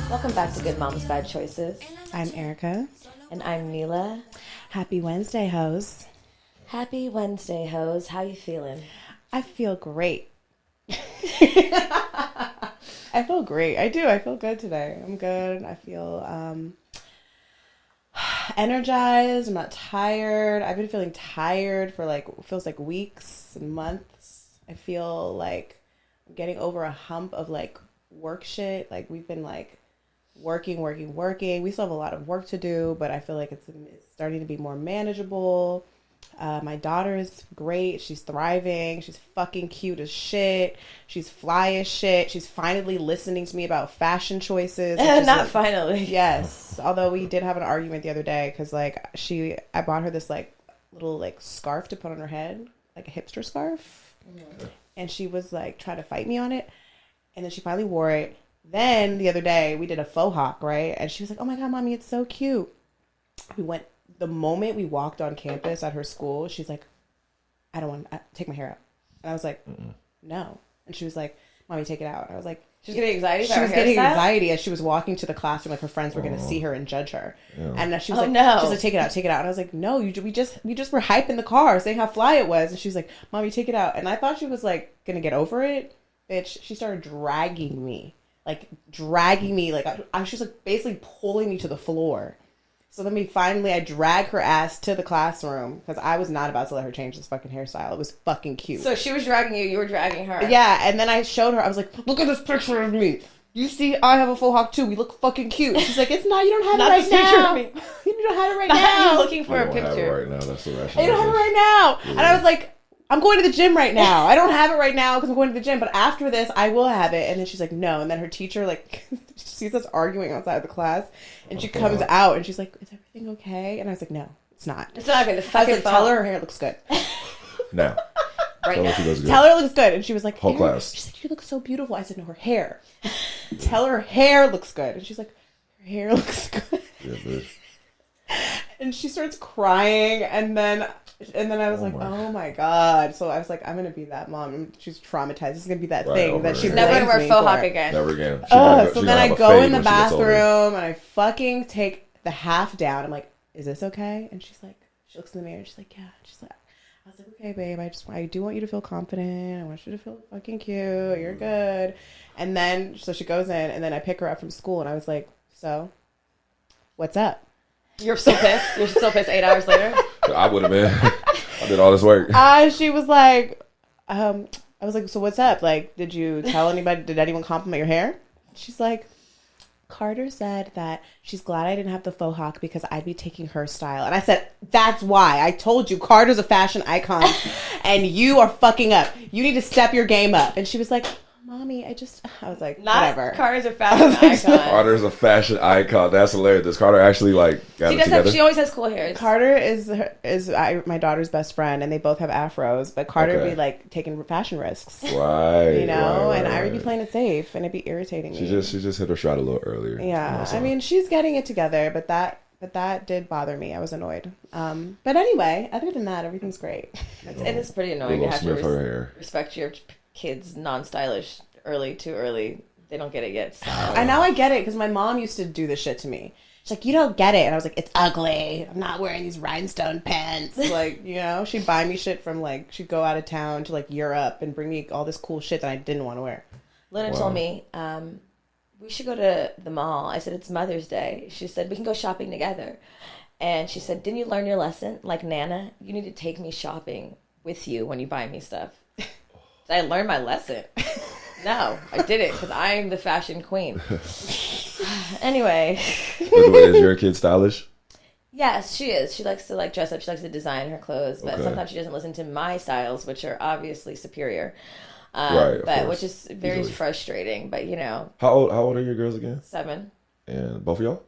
Welcome back to Good Moms Bad Choices. I'm Erica. And I'm Neela. Happy Wednesday, hoes. Happy Wednesday, hoes. How you feeling? I feel great. I feel great. I do. I feel good today. I'm good. I feel energized. I'm not tired. I've been feeling tired for feels like weeks and months. I feel like I'm getting over a hump of work shit. We've been working. We still have a lot of work to do, but I feel like it's starting to be more manageable. My daughter is great. She's thriving. She's fucking cute as shit. She's fly as shit. She's finally listening to me about fashion choices. Not finally. Yes. Although we did have an argument the other day because I bought her this little scarf to put on her head, like a hipster scarf. Mm-hmm. And she was trying to fight me on it. And then she finally wore it. Then the other day we did a faux hawk, right? And she was like, "Oh my God, mommy, it's so cute." The moment we walked on campus at her school, she's like, "I don't want to take my hair out." And I was like, "No." And she was like, "Mommy, take it out." I was like, She's getting anxiety. She was getting anxiety as she was walking to the classroom, her friends were going to see her and judge her. Yeah. And she was no. She's like, "Take it out, take it out." And I was like, "No, we just were hyping the car, saying how fly it was." And she was like, "Mommy, take it out." And I thought she was going to get over it. Bitch, she started dragging me. She was basically pulling me to the floor. So then I drag her ass to the classroom because I was not about to let her change this fucking hairstyle. It was fucking cute. So she was dragging you, you were dragging her. Yeah, and then I showed her, I was like, "Look at this picture of me. You see, I have a faux hawk too. We look fucking cute." And she's like, "It's not, you don't have it right now. You don't have it right now. You're looking for a picture. Have it right now. That's the rationale. You don't have it right now." Yeah. And I was like, "I'm going to the gym right now. I don't have it right now because I'm going to the gym, but after this, I will have it." And then she's like, "No." And then her teacher, sees us arguing outside of the class, and she comes out, and she's like, "Is everything okay?" And I was like, "No, it's not. It's not good. I was like, "Tell her hair looks good." Now. Right now. Tell her it looks good. And she was like, whole class. She's like, "You look so beautiful." I said, "No, her hair." Tell her hair looks good. And she's like, "Her hair looks good." Yeah, bitch. And she starts crying, and then I was "Oh my God." So I was like, I'm going to be that mom. She's traumatized. This is going to be that thing that she's never going to wear faux hawk again. Never again. So then I go in the bathroom, and I fucking take the half down. I'm like, "Is this okay?" And she's like, she looks in the mirror, and she's like, "Yeah." She's like, I was like, "Okay, babe, I do want you to feel confident. I want you to feel fucking cute. You're good." And then, so she goes in, and then I pick her up from school, and I was like, "So, what's up?" You're still pissed? You're still pissed 8 hours later? I would have been. I did all this work. She was like, I was like, "So what's up? Did you tell anybody? Did anyone compliment your hair?" She's like, "Carter said that she's glad I didn't have the faux hawk because I'd be taking her style." And I said, "That's why. I told you Carter's a fashion icon and you are fucking up. You need to step your game up." And she was like, "Mommy, I was like, whatever." Carter's a fashion icon. Carter's a fashion icon. That's hilarious. Does Carter actually got it together? She always has cool hair. Carter is my daughter's best friend, and they both have afros. But Carter would be taking fashion risks, right? And I would be playing it safe, and it'd be irritating me. She just hit her shot a little earlier. Yeah, I mean, she's getting it together, but that did bother me. I was annoyed. But anyway, other than that, everything's great. It is pretty annoying to have to respect your kids non-stylish too early. They don't get it yet. So. I get it because my mom used to do this shit to me. She's like, "You don't get it." And I was like, "It's ugly. I'm not wearing these rhinestone pants." She'd buy me shit from she'd go out of town to Europe and bring me all this cool shit that I didn't want to wear. Lena told me, we should go to the mall. I said, "It's Mother's Day." She said, "We can go shopping together." And she said, "Didn't you learn your lesson? Like Nana, you need to take me shopping with you when you buy me stuff." I learned my lesson. No, I didn't because I'm the fashion queen. Anyway. Is your kid stylish? Yes, she is. She likes to dress up. She likes to design her clothes, but sometimes she doesn't listen to my styles, which are obviously superior. Right, which is very frustrating. But how old are your girls again? 7. And both of y'all?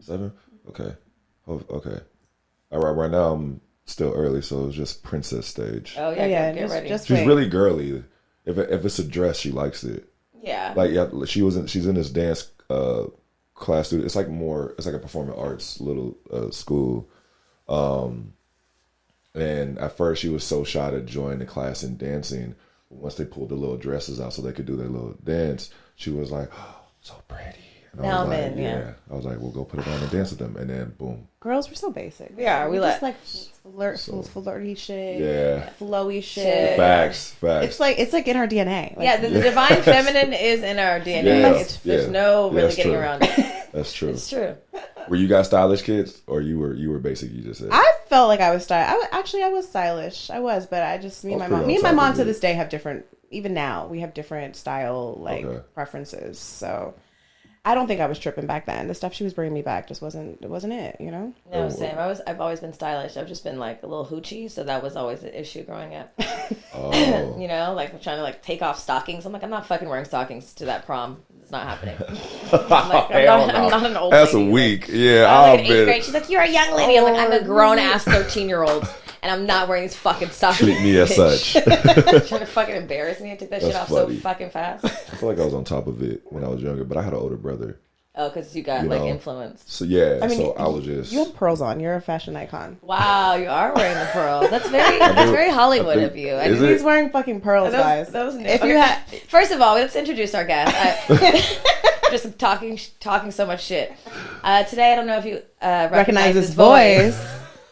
7. Okay. Okay. All right. Right now I'm still early, so it's just princess stage. Oh yeah, get ready. She's really girly. If it's a dress, she likes it. Yeah. She's in this dance class. It's like a performing arts little school. And at first she was so shy to join the class in dancing. Once they pulled the little dresses out so they could do their little dance, she was like, "Oh, so pretty." And Now I was I'm like, in, yeah. I was like, we'll go put it on and dance with them. And then boom. Girls, we're so basic. Yeah, we just like flirty shit. Yeah. Flowy shit. Facts. It's like in our DNA. Like, yeah, the divine feminine is in our DNA. Yeah, There's no really that's getting true. around it. That's true. It's true. Were you guys stylish kids, or you were basic? You just said. I felt like I was stylish. I was stylish. I was, but I just me and my mom to this day have different. Even now, we have different style preferences. So I don't think I was tripping back then. The stuff she was bringing me back just wasn't it. You know? No, same. I've always been stylish. I've just been like a little hoochie, so that was always an issue growing up. Oh. You know, like trying to like take off stockings. I'm like, I'm not fucking wearing stockings to that prom. It's not happening. I'm not an old That's lady. weak. Like, Yeah, I'm like in 8th grade. She's like, you're a young lady. I'm like, I'm a grown ass 13-year-old. And I'm not wearing these fucking stockings. Treat me as such. Trying to fucking embarrass me. I took that shit off funny. so fucking fast. I feel like I was on top of it when I was younger, but I had an older brother. Oh, because you got like influenced. So yeah, I mean, so I was just. You have pearls on. You're a fashion icon. Wow, you are wearing the pearls. That's very Hollywood of you. Is He's it? wearing fucking pearls, guys. That was new. If you had, First of all, let's introduce our guest. Just talking so much shit. Today, I don't know if you recognize his voice.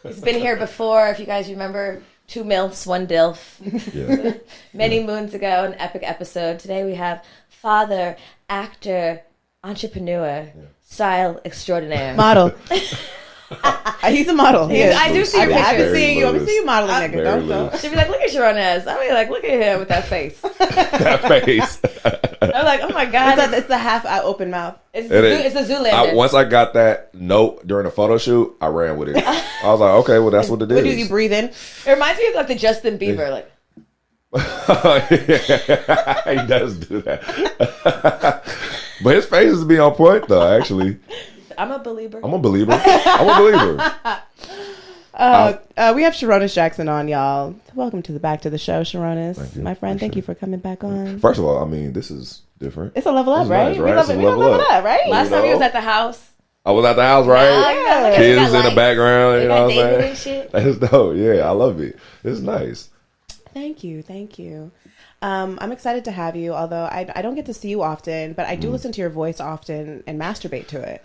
He's been here before. If you guys remember, 2 MILFs, 1 DILF. Yeah. Many moons ago, an epic episode. Today we have father, actor, entrepreneur, style extraordinaire. model. He's a model. He is. I do see your I've been pictures. seeing you. I've been seeing you modeling, nigga. Very Don't. loose. She'd be like, look at Sarunas. I'll be like, look at him with that face. That face. I'm like, oh my God. It's a half open mouth. It's the Zoolander. Once I got that note during the photo shoot, I ran with it. I was like, okay, well, that's what it is. What do you breathe in? It reminds me of like the Justin Bieber, like. He does do that. But his face is be on point, though, actually. I'm a believer. I'm a believer. We have Sarunas Jackson on, y'all. Welcome to the back to the show, Sarunas. My friend, thank you for coming back on. First of all, I mean, this is different. It's a level up, right? Nice, right? It's a We level up, right? Last time he was at the house. I was at the house, right? Yeah. Kids in the background, you know what I'm David saying? and shit. That's dope. Yeah, I love it. It's nice. Thank you. I'm excited to have you, although I don't get to see you often, but I do listen to your voice often and masturbate to it.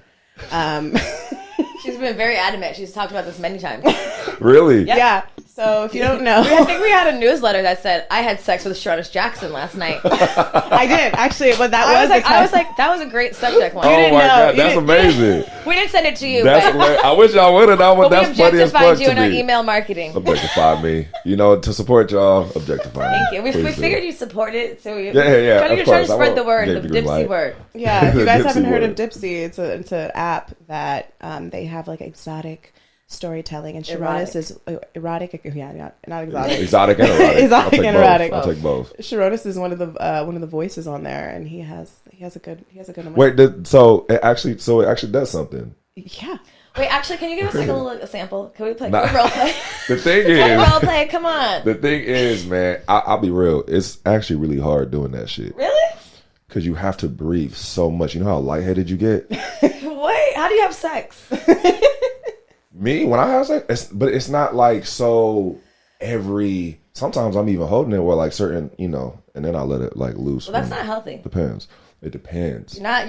She's been very adamant. She's talked about this many times. Really? Yep. Yeah. So if you don't know, I think we had a newsletter that said I had sex with Sarunas Jackson last night. I did actually, but I was like, that was a great subject line. Oh my God, You that's didn't- amazing. We didn't send it to you, That's but hilarious. I wish y'all would have. we That's funny as fuck objectified you to in our me. email marketing. Objectify me. You know, to support y'all, objectify me. Thank you. We Please do. figured you supported, so we Yeah. trying to Of course. spread the word, Gave the the green Dipsy light. word. Yeah, if you guys Dipsy haven't heard word. of Dipsy, it's an app that they have like exotic storytelling, and Sarunas is erotic. Yeah, not exotic. Exotic and erotic. Exotic I'll take and both. erotic. I'll take both. Sarunas is one of the voices on there, and he has a good one. Wait, so it actually does something. Yeah. Wait, actually, can you give us like a little sample? Can we play? Nah. Can we role play? The thing Can we is, role play? Come on. the thing is, man, I'll be real. It's actually really hard doing that shit Really? because you have to breathe so much. You know how lightheaded you get. Wait, how do you have sex? Me, when I have sex, but it's not like so every. Sometimes I'm even holding it where like certain, and then I let it like loose. Well, that's not healthy. Depends. It depends. You're not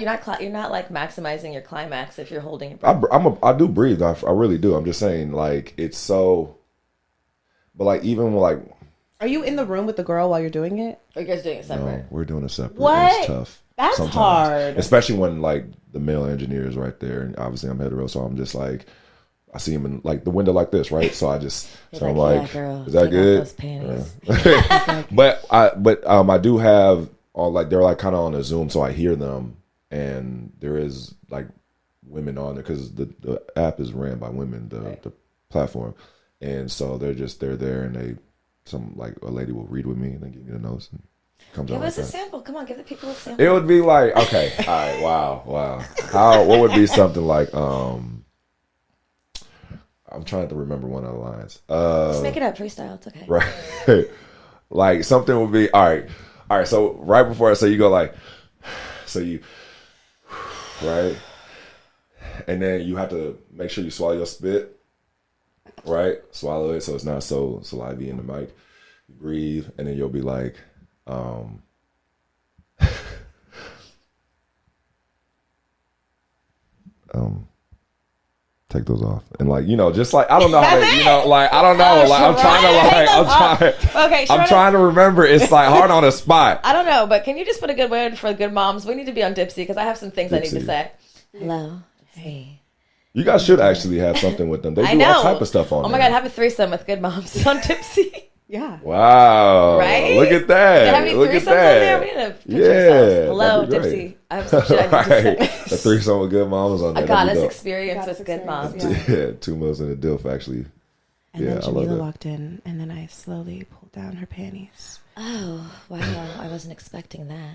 like maximizing your climax if you're holding your breath. I do breathe. I really do. I'm just saying, like it's so. But like even like. Are you in the room with the girl while you're doing it? Or you guys doing it separate? No, we're doing it separate. What? It's tough. That's sometimes. hard. Especially when like the male engineer is right there, and obviously I'm hetero, so I'm just like, I see him in like the window like this, right? So I just, He's I'm like, like, yeah, girl, is that take good? off those panties. Yeah. But I do have all like they're like kind of on a Zoom, so I hear them, and there is like women on there because the app is ran by women, the platform, and so they're there, and some like a lady will read with me and then give me the notes and comes Give on. us like a that. sample. Come on, give the people a sample. It would be like, okay, all right, wow. What would be something like, I'm trying to remember one of the lines. Just make it up, freestyle. It's okay. Right. Like something would be, all right. So right before I say, you go like, so you, right? And then you have to make sure you swallow your spit, right? Swallow it so it's not so salivy in the mic. You breathe, and then you'll be like, . take those off and like just like I don't know how to, like I don't know, like I'm trying to remember. It's like hard on the spot. I don't know, but can you just put a good word for good moms? We need to be on Dipsy because I have some things I need to say. Hello, hey. You guys should actually have something with them. They do all type of stuff on. Oh my God, have a threesome with good moms on Dipsy. Yeah. Wow. Right? Look at that. Have any Look threesomes at that. on there? We need to picture ourselves. Hello, Dipsy. I have some shit I need to say. The threesome with good moms on there. A goddess experience with good moms. Yeah, 2 months in a DILF actually. And then Jamila walked in, and then I slowly pulled down her panties. Oh, wow. I wasn't expecting that.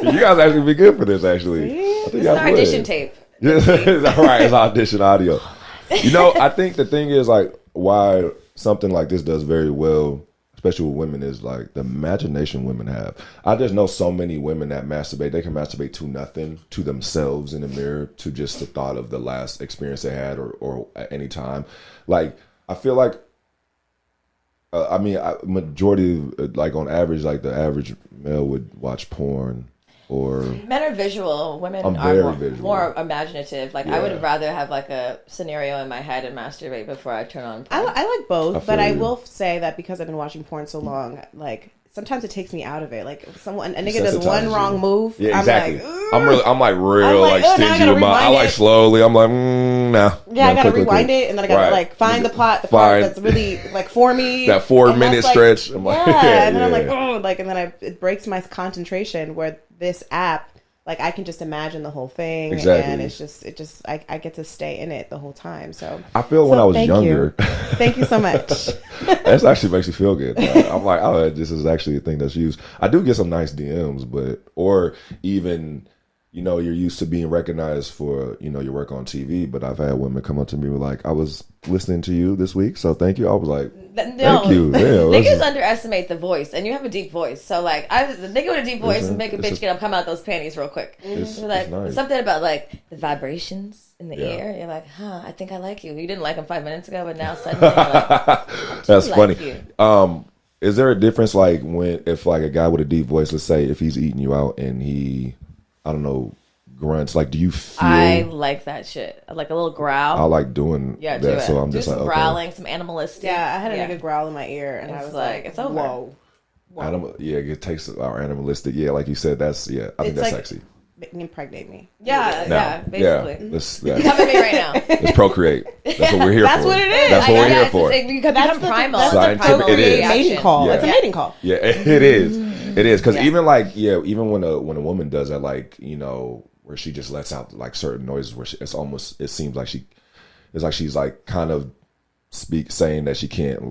You guys actually be good for this, actually. I think it's an audition tape. Right, it's audition audio. I think the thing is, like, why something like this does very well, especially with women, is like the imagination women have. I just know so many women that masturbate. They can masturbate to nothing, to themselves in the mirror, to just the thought of the last experience they had or at any time. Like, I feel like, majority, like on average, like the average male would watch porn. Or men are visual, women are more imaginative. Like I would rather have like a scenario in my head and masturbate before I turn on porn. I like both, but I will say that because I've been watching porn so long, like sometimes it takes me out of it. Like if a nigga does one wrong move, exactly. I'm like stingy with my. I like slowly. I'm like, nah. Yeah, I gotta rewind it, and then I gotta like find the part that's really like for me. That 4-minute stretch. I'm like, and then I'm like, oh, like, and then it breaks my concentration. Where this app, like, I can just imagine the whole thing, and it's just I get to stay in it the whole time. So I feel when I was younger. Thank you so much. That actually makes me feel good. I'm like, oh, this is actually a thing that's used. I do get some nice DMs, or even, you're used to being recognized for, your work on TV. But I've had women come up to me with like, I was listening to you this week, so thank you. I was like, thank you. Niggas underestimate the voice, and you have a deep voice. So like, the nigga with a deep voice and make a bitch come out those panties real quick. It's nice. Something about like the vibrations in the ear. You're like, I think I like you. You didn't like him 5 minutes ago, but now suddenly you're like, that's funny. Is there a difference like if like a guy with a deep voice, let's say if he's eating you out and he, I don't know, grunts, like do you feel? I like that shit. Like a little growl. I like doing that, so I'm just like, some growling, some animalistic. Yeah, I had a nigga growl in my ear, and I was like, it's over. Whoa. It takes our animalistic. Yeah, like you said, that's I think that's sexy. Impregnate me. Yeah, basically. Come at me right now. Let's procreate. That's what we're here for. That's what it is. That's what we're here for. You can become primal. That's the procreate mating call. It's a mating call. Yeah, it is. It is, because even like even when a woman does that, like where she just lets out like certain noises, where it seems like she's like kind of saying that she can't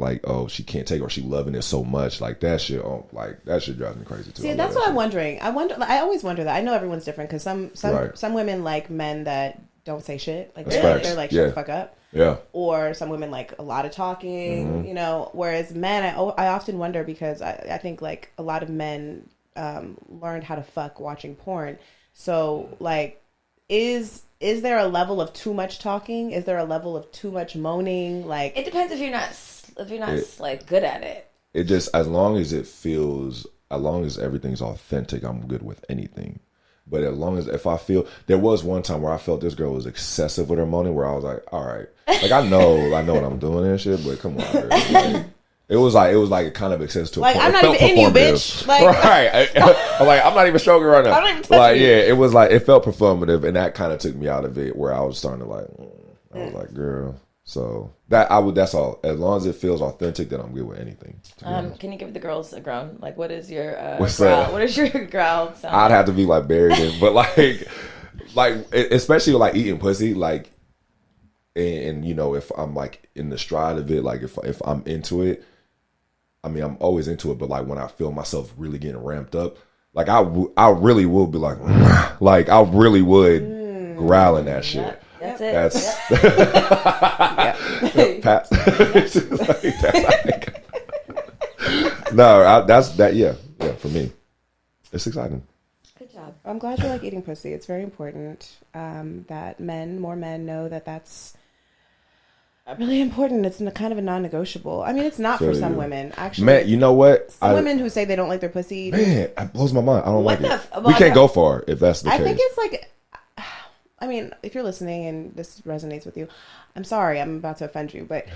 she can't take, or she loving it so much, like that shit drives me crazy too. See, that's what I'm wondering. I always wonder that. I know everyone's different, because some women like men that don't say shit, like they're like shut the fuck up. Yeah. Or some women like a lot of talking, whereas men, I often wonder, because I think like a lot of men learned how to fuck watching porn. So like, is there a level of too much talking? Is there a level of too much moaning? Like, it depends if you're not like good at it. It just, as long as everything's authentic, I'm good with anything. But if I feel, there was one time where I felt this girl was excessive with her moaning, where I was like, all right, like I know what I'm doing and shit, but come on, girl. Like, it was like kind of excessive to a point. I'm not even in you, bitch. Like, right. I'm like, I'm not even stroking right now. I'm not even touching you. It was like, it felt performative, and that kind of took me out of it, where I was starting to like, I was like, girl. So that's all. As long as it feels authentic, then I'm good with anything. Can you give the girls a groan? Like, what is your growl? What is your growl sound? I'd have to be like buried in, but like especially like eating pussy, like, and if I'm like in the stride of it, like if I'm into it, I mean, I'm always into it, but like when I feel myself really getting ramped up, like I really will be like, like I really would growl in that shit. That's it. Pat. No, that's that. Yeah, for me, it's exciting. Good job. I'm glad you like eating pussy. It's very important that more men know that that's really important. It's kind of a non-negotiable. I mean, it's not for some women. Actually, man, you know what? Some women who say they don't like their pussy. Man, it blows my mind. I don't like it. Well, We can't go far if that's the case. I think it's like, I mean, if you're listening and this resonates with you, I'm sorry, I'm about to offend you, but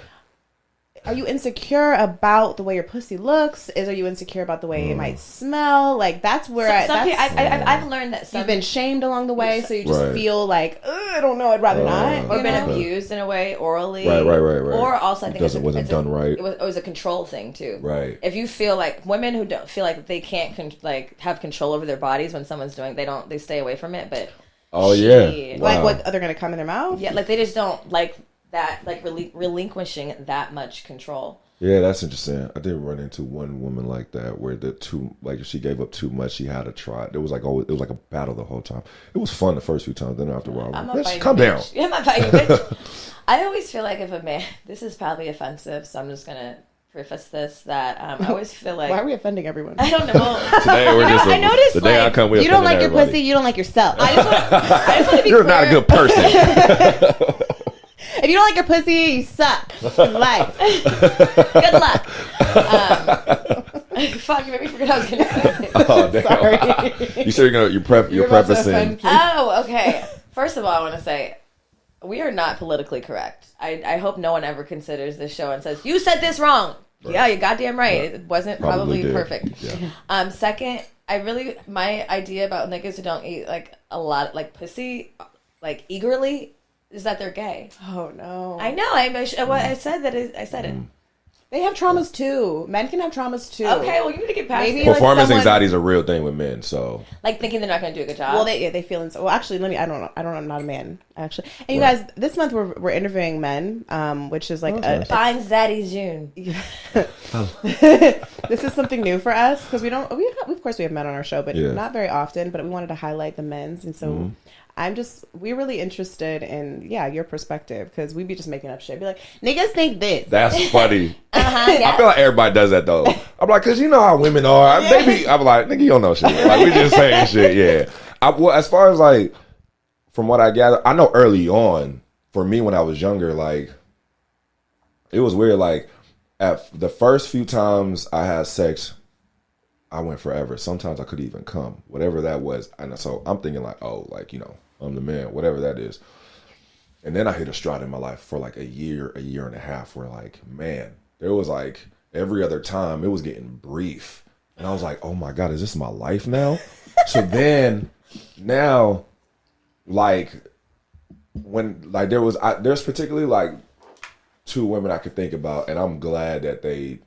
are you insecure about the way your pussy looks? Are you insecure about the way it might smell? Like, that's where I've learned that you've been shamed along the way, so you just feel like, I don't know, I'd rather not. Or been abused in a way, orally. Right. Or also, I think wasn't done right. It was a control thing, too. Right. If you feel like, women who don't feel like they can't, have control over their bodies when someone's doing, they stay away from it, but... Oh, yeah. Wow. Like, what, are they going to come in their mouth? Yeah, like, they just don't like that, like, relinquishing that much control. Yeah, that's interesting. I did run into one woman like that where if she gave up too much, she had to try. It was like a battle the whole time. It was fun the first few times. Then after a while, bitch, calm down. Yeah, I'm not fighting, bitch. I always feel like if a man, this is probably offensive, so I'm just gonna preface this that I always feel like, why are we offending everyone? I don't know. Today we're just. I noticed the day I come, we you don't like everybody. your pussy, you don't like yourself. I just want to be You're clear. not a good person. If you don't like your pussy, you suck in life. Good luck. Fuck, you made me forget I was going to say. Oh, damn. Sorry. You said you're prefacing. Oh, okay. First of all, I want to say, we are not politically correct. I hope no one ever considers this show and says, you said this wrong. Right. Yeah, you're goddamn right. It wasn't probably perfect. Yeah. Second, my idea about niggas who don't eat like a lot, like pussy, like eagerly, is that they're gay. Oh no! I know. I said that. I said it. They have traumas too. Men can have traumas too. Okay, well you need to get past. Performance anxiety is a real thing with men. So like thinking they're not going to do a good job. Well, they feel well. Actually, I don't know. I'm not a man actually. And you guys, this month we're interviewing men, which is like Fine Zaddy June. This is something new for us because of course we have men on our show, but not very often. But we wanted to highlight the men's, and so. We're really interested in, your perspective, because we be just making up shit. Be like, niggas think this. That's funny. Yeah. I feel like everybody does that, though. I'm like, because you know how women are. Maybe, I'm like, nigga, you don't know shit. Like, we just saying shit, yeah. Well, as far as, like, from what I gather, I know early on, for me when I was younger, like, it was weird. Like, at the first few times I had sex, I went forever. Sometimes I could even come, whatever that was. And so I'm thinking, like, oh, like, I'm the man, whatever that is. And then I hit a stride in my life for like a year and a half where like, man, there was like every other time it was getting brief. And I was like, oh my God, is this my life now? So then now, like when like there's particularly like two women I could think about, and I'm glad that they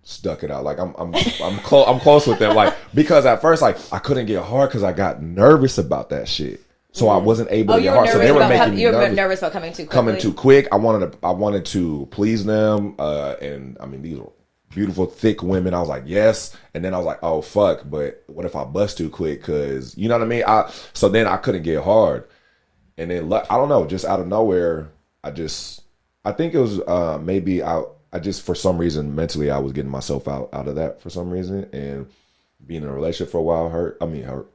stuck it out. Like I'm close with them. Like because at first like I couldn't get hard because I got nervous about that shit. So I wasn't able to get hard. So they were making me nervous. Nervous about coming too quickly. Coming too quick. I wanted to please them. And I mean these were beautiful, thick women. I was like, yes. And then I was like, oh fuck, but what if I bust too quick? Cause you know what I mean? So then I couldn't get hard. And then I don't know, just out of nowhere, I think it was maybe I just for some reason mentally I was getting myself out of that for some reason, and being in a relationship for a while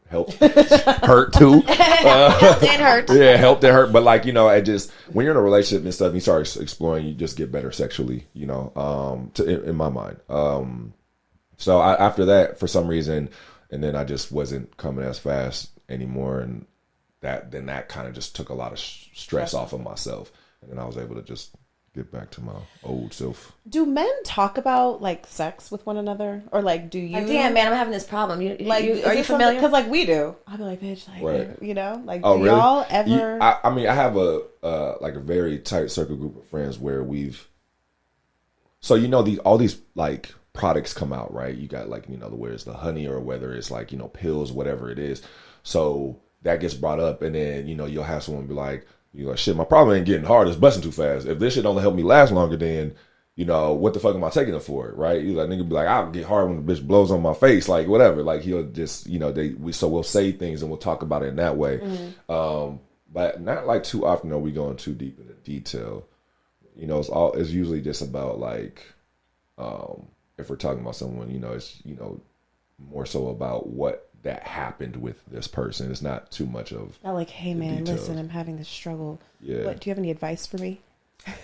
helped hurt too. Helped and hurt. Yeah, helped and hurt. But like it just when you're in a relationship and stuff, you start exploring, you just get better sexually. In my mind. So after that, for some reason, and then I just wasn't coming as fast anymore, and that kind of just took a lot of stress off of myself, and then I was able to just get back to my old self. Do men talk about like sex with one another, or like do you? Like, damn man, I'm having this problem. Are you familiar? Because like we do. I'll be like, bitch, like right. Like oh, do really? y'all ever? I mean, I have a like a very tight circle group of friends where we've. So all these like products come out, right? You got like whether it's the honey or whether it's like pills, whatever it is. So that gets brought up, and then you'll have someone be like. You're like, shit, my problem ain't getting hard, it's busting too fast. If this shit don't help me last longer, then, what the fuck am I taking it for, right? You like, nigga be like, I'll get hard when the bitch blows on my face, like, whatever. Like, he'll just, so we'll say things and we'll talk about it in that way. Mm-hmm. But not, like, too often are we going too deep into detail. It's usually just about, like, if we're talking about someone, it's, more so about what that happened with this person. It's not too much of not like, hey man, details. listen, I'm having this struggle. Yeah. What do you have any advice for me?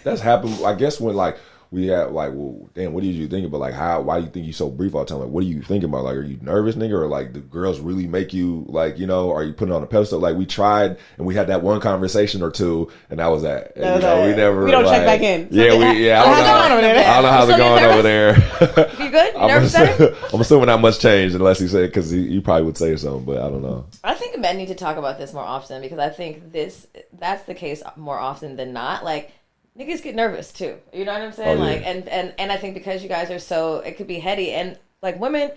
that's happened. I guess when like we had like, well, damn, what did you think about? Like, why do you think you so brief all the time? Like, what are you thinking about? Like, are you nervous, nigga, or like the girls really make you like, you know, are you putting on a pedestal? Like, we tried and we had that one conversation or two, and that was that. And, you know, we never. We don't like, check back in. Yeah, I don't know how's it going over there. You good? You nervous better? I'm assuming not much changed unless he said, because he probably would say something, but I don't know. I think men need to talk about this more often, because I think that's the case more often than not. Like, niggas get nervous too. You know what I'm saying? Oh, yeah. Like, and I think because you guys are so, it could be heady, and like women,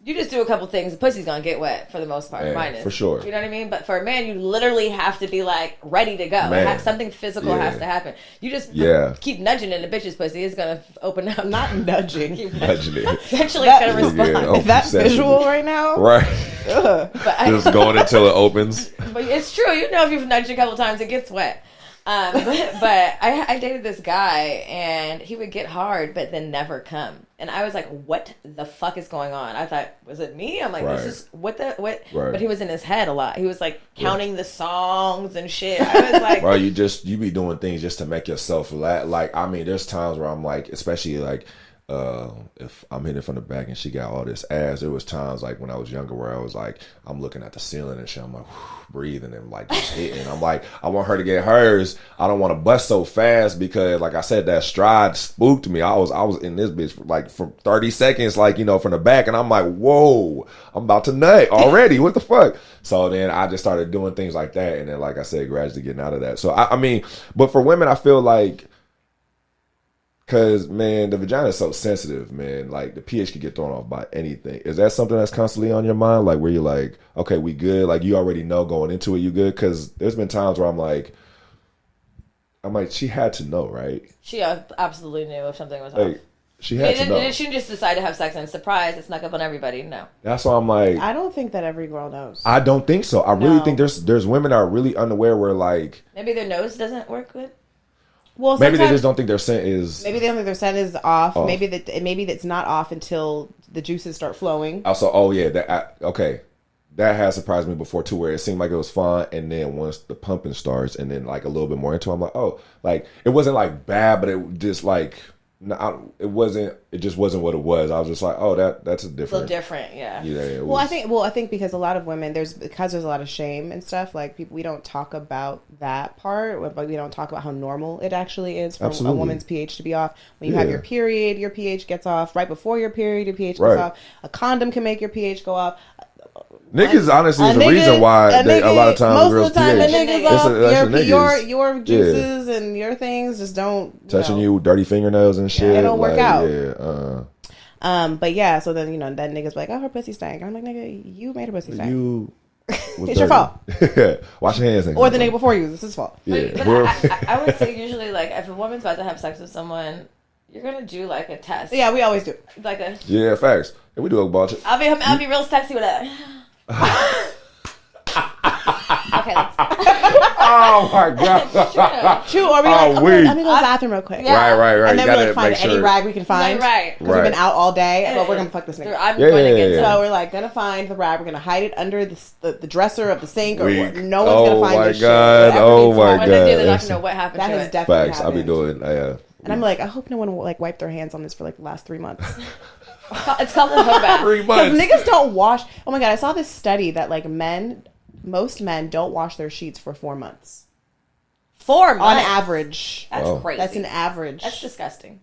you just do a couple things, the pussy's gonna get wet for the most part. Man, for sure. You know what I mean? But for a man, you literally have to be like ready to go. Something physical has to happen. You just keep nudging in the bitch's pussy, it's gonna open up. Not nudging. Nudging it. Eventually it's gonna respond. Yeah, that visual right now? Right. Ugh. Just going until it opens. But it's true. You know, if you've nudged a couple times, it gets wet. But I dated this guy, and he would get hard but then never come, and I was like, what the fuck is going on? I thought, was it me? I'm like, this is what right. But he was in his head a lot. He was like counting the songs and shit. I was like, bro, you be doing things just to make yourself like, I mean, there's times where I'm like, especially like if I'm hitting from the back and she got all this ass, there was times like when I was younger where I was like, I'm looking at the ceiling and shit, I'm like breathing and like just hitting. I'm like, I want her to get hers. I don't want to bust so fast, because like I said, that stride spooked me. I was in this bitch for like for 30 seconds, like, you know, from the back, and I'm like, whoa, I'm about to nut already. What the fuck? So then I just started doing things like that, and then like I said, gradually getting out of that. So I mean, but for women, I feel like, because, man, the vagina is so sensitive, man. Like, the pH could get thrown off by anything. Is that something that's constantly on your mind? Like, where you're like, okay, we good? Like, you already know going into it, you good? Because there's been times where I'm like, she had to know, right? She absolutely knew if something was like, off. She had to know. She didn't just decide to have sex and surprise, it snuck up on everybody. No. That's why I'm like, I don't think that every girl knows. I don't think so. I really think there's women that are really unaware where, like, maybe their nose doesn't work good. Well, maybe they just don't think their scent is. Maybe they don't think their scent is off. Maybe that's not off until the juices start flowing. Also, okay, that has surprised me before too, where it seemed like it was fine, and then once the pumping starts, and then like a little bit more into it, I'm like, oh, like it wasn't like bad, but it just like. No, it just wasn't what it was. I was just like, oh, that's a different. A little different, yeah. Well, I think because a lot of women, there's a lot of shame and stuff. Like we don't talk about that part, but we don't talk about how normal it actually is for a woman's pH to be off. When you have your period, your pH gets off. Right before your period, your pH goes off. A condom can make your pH go off. Niggas honestly is the reason why a lot of times most girls of the time pH. the niggas off your juices and your things just don't touching you dirty fingernails and shit. It don't work out. But yeah, so then that niggas be like, oh, her pussy stank. I'm like, nigga, you made her pussy stank. It's your fault. Wash your hands. Or the nigga before you. It's his fault. Yeah. But I would say usually, like, if a woman's about to have sex with someone, you're gonna do like a test. Yeah, we always do. Like a facts. And we do a bunch. I'll be real sexy with that. Okay. Oh my god. True. Or we like, let me go to the bathroom real quick. Yeah. Right. And then we like find any rag we can find. Right. Because we've been out all day. But we're gonna fuck this nigga. I'm going to get So we're like gonna find the rag. We're gonna hide it under the dresser of the sink, or no one's gonna find this shit. Oh my god. When they do, they're not gonna know what happened. That has definitely happened. I'll be doing. And I'm like, I hope no one will like wipe their hands on this for like the last 3 months. It's called the hoe bath. 3 months. Niggas don't wash. Oh my god, I saw this study that like most men don't wash their sheets for 4 months. 4 months? On average. That's crazy. That's an average. That's disgusting.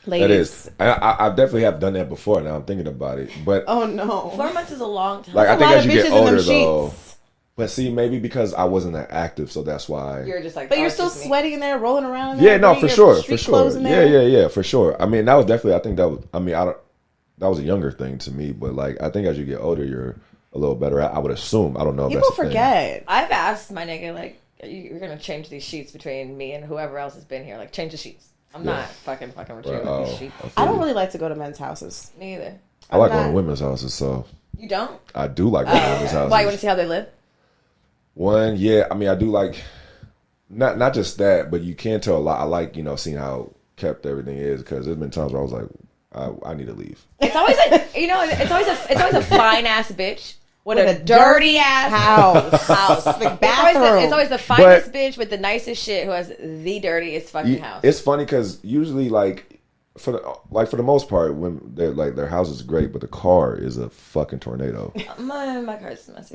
Ladies. That is. I definitely have done that before. Now I'm thinking about it. But oh no. 4 months is a long time. Like, I think as you get older though. Sheets. But see, maybe because I wasn't that active, so that's why. You're just like, but you're still sweaty in there, rolling around. Yeah, no, for sure. Yeah, for sure. I mean, that was definitely. I think that was. I mean, that was a younger thing to me, but like, I think as you get older, you're a little better at. I would assume. I don't know. People forget. I've asked my nigga, like, you're gonna change these sheets between me and whoever else has been here. Like, change the sheets. I'm not fucking with you with these sheets. I don't really like to go to men's houses. Me either. I like going to women's houses, so. You don't? I do like going to women's houses. Why, you want to see how they live? One, yeah. I mean, I do like, not just that, but you can tell a lot. I like, seeing how kept everything is, because there's been times where I was like, I need to leave. It's always like, it's always a fine ass bitch with a dirty ass house. The bathroom. It's always the finest bitch with the nicest shit who has the dirtiest fucking house. It's funny because usually, like for the most part, when they're like their house is great, but the car is a fucking tornado. My car's messy.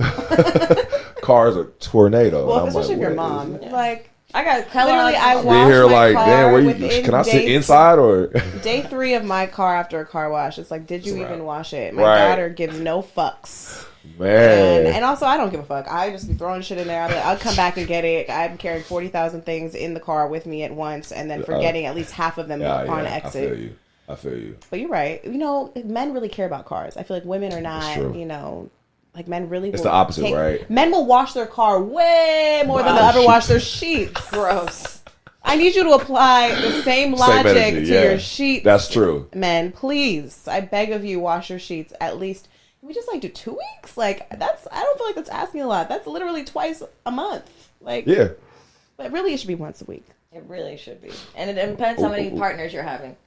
Car's a tornado. Well, and I'm especially like, if you're what mom. is it? Like, I got color. literally, I We washed here my like, car damn, where you? within Can I sit days. inside or? Day 3 of my car after a car wash. It's like, did you even wash it? My Right. daughter gives no fucks. Man. And also, I don't give a fuck. I just be throwing shit in there. I'll come back and get it. I'm carrying 40,000 things in the car with me at once, and then forgetting at least half of them upon exit. I feel you. But you're right. You know, men really care about cars. I feel like women are not. You know, like men really. It's the opposite, right? Men will wash their car way more than they'll ever wash their sheets. Gross. I need you to apply the same logic energy, to your sheets. That's true. Men, please, I beg of you, wash your sheets at least. Can we just like do 2 weeks? Like I don't feel like that's asking a lot. That's literally twice a month. Like Yeah. But really, it should be once a week. It really should be, and it depends how many partners you're having.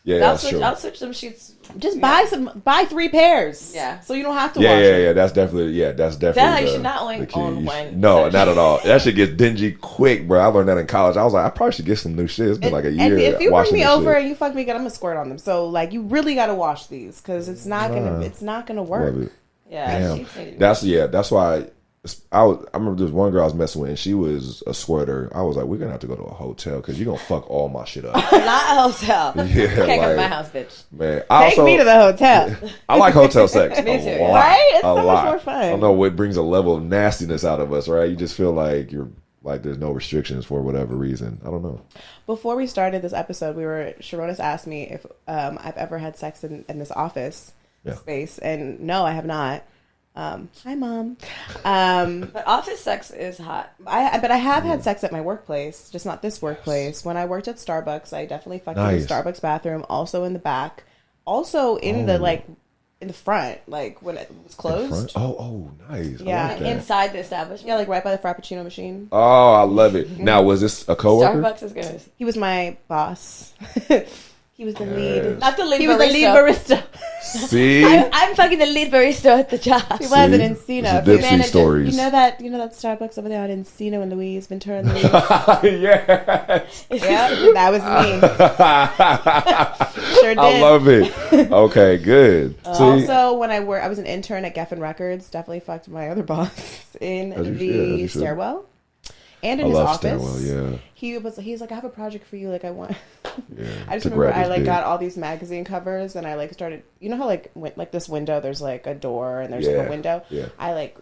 Yeah, that's true. I'll switch some sheets. Just buy 3 pairs. Yeah. So you don't have to wash it. Yeah. That's definitely That you should not only own one. No, not at all. That shit gets dingy quick, bro. I learned that in college. I was like, I probably should get some new shit. It's been like a year. And if you bring me over shit. and you fuck me good, I'm gonna squirt on them. So like, you really gotta wash these because it's not gonna work. Love it. Yeah. Damn. That's why. I remember there was one girl I was messing with, and she was a squirter. I was like, we're gonna have to go to a hotel because you're gonna fuck all my shit up. Not a hotel. Yeah, You can't come to like, my house, bitch. Man, Take me to the hotel. I like hotel sex. Me too. A lot, Right? It's a so lot. much more fun. I don't know. It brings a level of nastiness out of us, right? You just feel like you're like there's no restrictions for whatever reason. I don't know. Before we started this episode, Sarunas asked me if I've ever had sex in this office space, and no, I have not. Hi, Mom. But office sex is hot. But I have had sex at my workplace, just not this workplace. When I worked at Starbucks, I definitely fucked in the Starbucks bathroom, also in the back, also in the front, like when it was closed. Oh, nice. Yeah. I like that. Inside the establishment. Yeah, like right by the Frappuccino machine. Oh, I love it. Now, was this a coworker? Starbucks is good. He was my boss. He was the lead. Not the lead He barista. was the lead barista. See? I'm fucking the lead barista at the job. He was at Encino. It's the Dipsy stories. You know that Starbucks over there on Encino and Louise, Ventura and Louise? Yes. Yeah, that was me. Sure did. I love it. Okay, good. See? Also, when I was an intern at Geffen Records, definitely fucked my other boss in the stairwell and in his office. Stairwell, yeah. He's like, I have a project for you. Like, I want. Yeah, I just remember I like got all these magazine covers and I like started. You know how like this window, there's like a door and there's like a window. Yeah. I like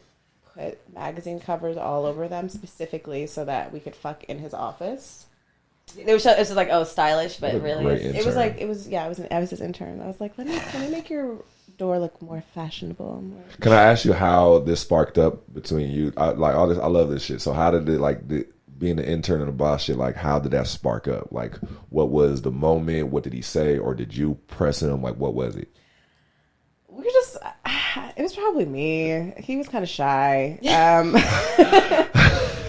put magazine covers all over them specifically so that we could fuck in his office. It was like, oh, stylish, but really, it was I was his intern. I was like, let me make your door look more fashionable. Can I ask you how this sparked up between you? Like all this, I love this shit. So how did it being the intern and the boss shit? Like how did that spark up? Like what was the moment? What did he say, or did you press him? Like what was it? We were just. It was probably me. He was kind of shy.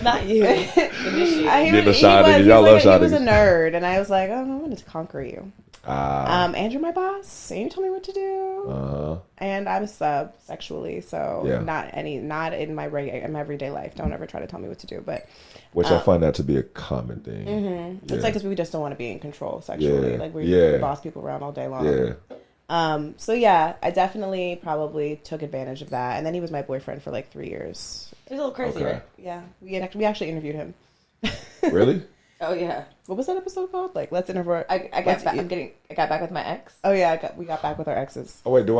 Not you. Y'all love shy He was a nerd, and I was like, oh, I wanted to conquer you. And you're my boss, and you tell me what to do. And I'm a sub sexually, so not in my everyday life. Don't ever try to tell me what to do. But which I find that to be a common thing. Mm-hmm. It's like because we just don't want to be in control sexually. Yeah. Like we boss people around all day long. Yeah. So yeah, I definitely probably took advantage of that, and then he was my boyfriend for like 3 years. It was a little crazy, right? Yeah, we actually interviewed him. Really? Oh yeah. What was that episode called? Like, let's interview. I got back with my ex. Oh yeah, we got back with our exes. Oh wait, do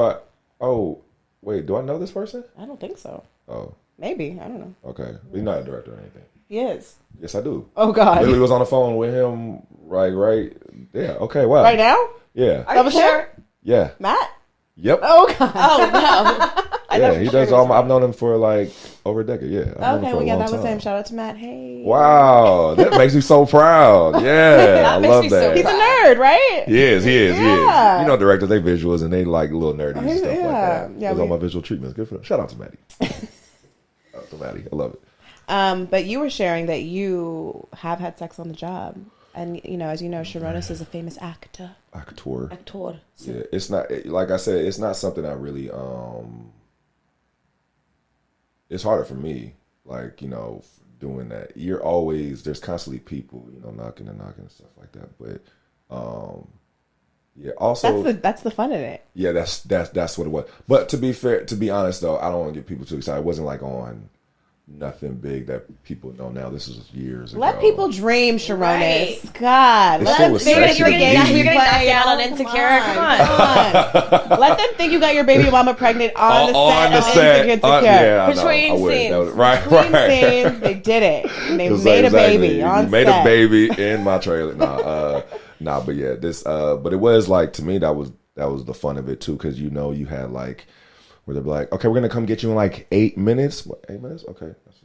I know this person? I don't think so. Oh. Maybe, I don't know. Okay, he's not a director or anything. He is. Yes, I do. Oh God. Literally was on the phone with him. Right. Yeah. Okay. Wow. Right now? Yeah. Are you sure? Yeah. Matt? Yep. Oh God. Oh no. Yeah, he does all my. I've known him for like over a decade. Yeah. Okay, well, yeah, that was him. Shout out to Matt. Hey. Wow, that makes me so proud. Yeah, I love that. He's a nerd, right? He is. Yeah. You know, directors, they visuals and they like little nerdy and stuff like that. Yeah, all my visual treatments. Good for them. Shout out to Maddie. Shout out to Maddie. I love it. But you were sharing that you have had sex on the job. And, as you know, Sarunas is a famous actor. Actor. So. Yeah, it's not, like I said, it's not something I really, it's harder for me, like, doing that. You're always, there's constantly people, knocking and stuff like that. But, yeah, also that's the fun in it. Yeah, that's what it was. But to be honest though, I don't want to get people too excited. It wasn't like on nothing big that people know now. This is years ago. Let people dream, Sarunas. Right. God, This let shit them was think sexy that to you're me. You're getting knocked play. out on Oh, Insecure. Come on. Come on. Let them think you got your baby mama pregnant on the set of Insecure. Yeah, I know. Between I would. scenes. That was- right. Between scenes, they did it. And they It's made like, a baby exactly. on You made set. a baby in my trailer. Nah, but yeah, this. But it was like, to me, that was the fun of it too, because you had like where they're like, okay, we're gonna come get you in like 8 minutes. What, 8 minutes? Okay, that's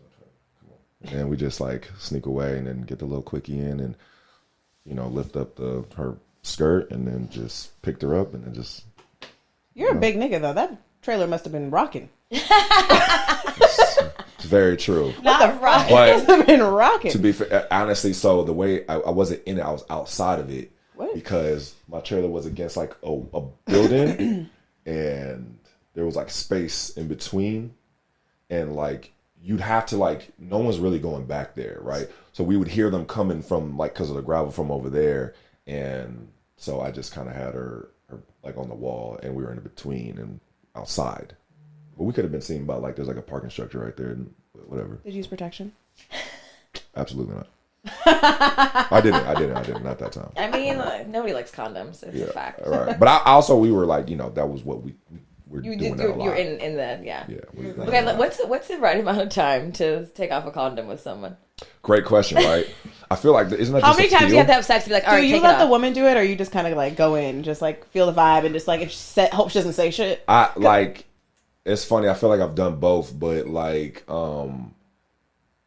and we just like sneak away and then get the little quickie in and lift up her skirt and then just picked her up and then just. You're a big nigga though. That trailer must have been rocking. It's very true. Not right. Must have been rocking. To be fair, honestly, so the way I wasn't in it, I was outside of it. What? Because my trailer was against like a building and there was like space in between and like you'd have to like, no one's really going back there, right? So we would hear them coming from like, because of the gravel from over there, and so I just kind of had her like on the wall and we were in between and outside, but we could have been seen by like, there's like a parking structure right there and whatever. Did you use protection? Absolutely not. I didn't not that time. I mean, nobody likes condoms. It's a fact. Right. But I also, we were like, that was what we were doing that a lot. You're in the yeah. Yeah. Okay, what's the right amount of time to take off a condom with someone? Great question, right? I feel like, isn't that How just many a times do feel? you have to have sex to be like, all right, Do you take let it the off? woman do it, or you just kind of like go in, just like feel the vibe, and just like if she hope she doesn't say shit? I like. It's funny. I feel like I've done both, but like,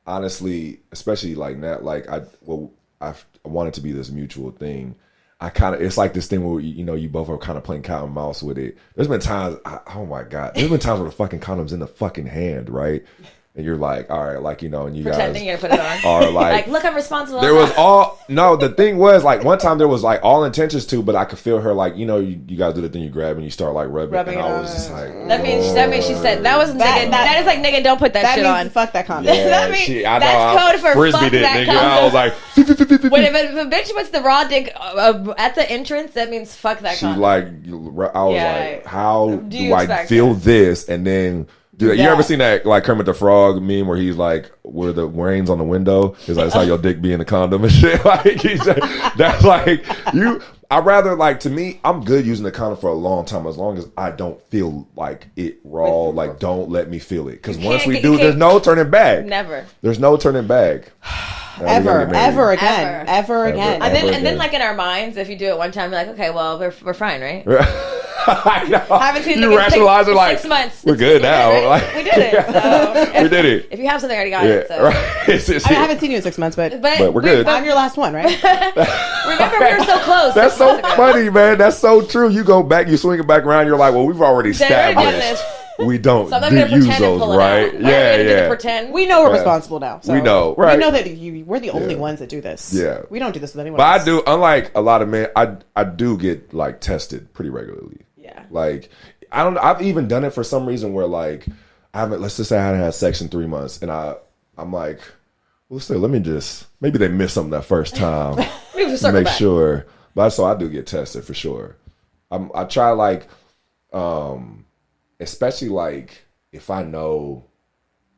honestly, especially like that, like I want it to be this mutual thing. It's like this thing where you both are kind of playing cat and mouse with it. There's been times, oh my god, there's been times where the fucking condom's in the fucking hand, right? And you're like, all right, like, and you Pretending guys you're gonna put it on. are like, look, I'm responsible. there was the thing was like one time there was like all intentions to, but I could feel her like, you guys do the thing, you grab and you start like rubbing and I was just like, that means she said that wasn't nigga. That is like, nigga, don't put that shit means on. Fuck that condom. yeah, That means- I know, that's code for frisbeed fuck it, that nigga. condom. I was like, When if a bitch puts the raw dick at the entrance, that means fuck that she condom. like, I was like, how do I expect feel that? this and then do that? You Yeah. ever seen that like Kermit the Frog meme where he's like, where the rain's on the window? He's like, that's how your dick be in the condom and shit. Like, that's like I'd rather, like, to me, I'm good using the condom for a long time as long as I don't feel like it raw. Like, don't let me feel it, because once we do, there's no turning back. Never. There's no turning back. Ever again. Ever. And then like in our minds, if you do it one time, you're like, okay, well, we're fine, right? I know. Haven't seen You it in rationalize it like 6 months. we're good now. Right? Like, we did it. So we did it. If you have something, I already got Yeah, it. So. right. I haven't seen you in 6 months, but But we're good. I'm your last one, right? Remember, we were so close. That's 6 so months ago. funny, man. That's so true. You go back, you swing it back around. You're like, well, we've already They already done established we don't So I'm not gonna use pretend and those, pull it right? out. I'm not gonna do the pretend. We know we're Yeah. responsible now. So We know, right. We know that we're the only ones that do this. Yeah. We don't do this with anyone But else. I do, unlike a lot of men, I do get like tested pretty regularly. Yeah. Like, I've even done it for some reason where like let's just say I hadn't had sex in 3 months, and I'm like, well, still, let me just, maybe they missed something that first time. We just to circle make back. sure. But so I do get tested for sure. I try like, especially like if I know,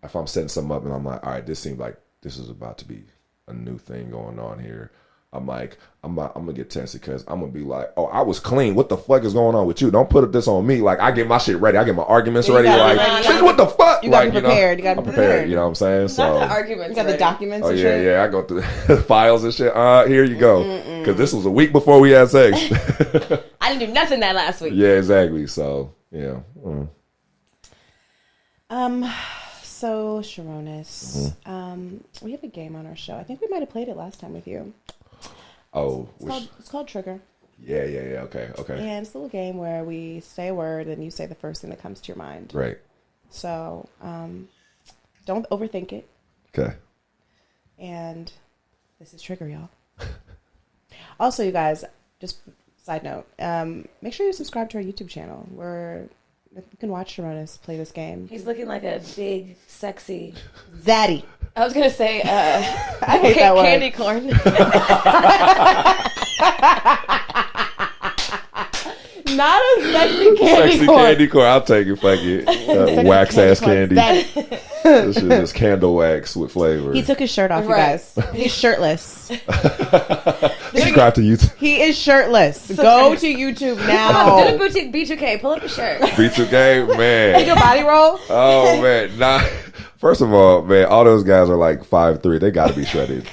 if I'm setting something up and I'm like, all right, this seems like this is about to be a new thing going on here. I'm like, I'm gonna get tested because I'm gonna be like, oh, I was clean. What the fuck is going on with you? Don't put this on me. Like, I get my shit ready. I get my arguments ready. gotta Like, be ready. shit, what the fuck? You gotta like, be prepared. You gotta I'm be prepared. prepared. You know what I'm saying? Not So, the arguments. You got the ready. documents oh and yeah, shit. yeah. I go through the files and shit. Here you go. Because this was a week before we had sex. I didn't do nothing that last week. Yeah, exactly. So, yeah. So Sarunas, we have a game on our show. I think we might have played it last time with you. Oh, It's called Trigger. yeah. Okay. And it's a little game where we say a word and you say the first thing that comes to your mind. Right. So, don't overthink it. Okay. And this is Trigger, y'all. Also, you guys, just side note, make sure you subscribe to our YouTube channel. We're You can watch Sarunas play this game. He's looking like a big, sexy. Zaddy. I was gonna say, I hate that word. candy corn. Not a sexy candy Sexy corn. candy corn. I'll take it. Fuck it. Wax ass candy. This shit is candle wax with flavor. He took his shirt off, you guys. He's shirtless. Subscribe to YouTube. He is shirtless. Go to YouTube now. Come on, do the boutique B2K. Pull up a shirt. B2K, man. Take a body roll. Oh man, nah. First of all, man, all those guys are like 5'3". They got to be shredded.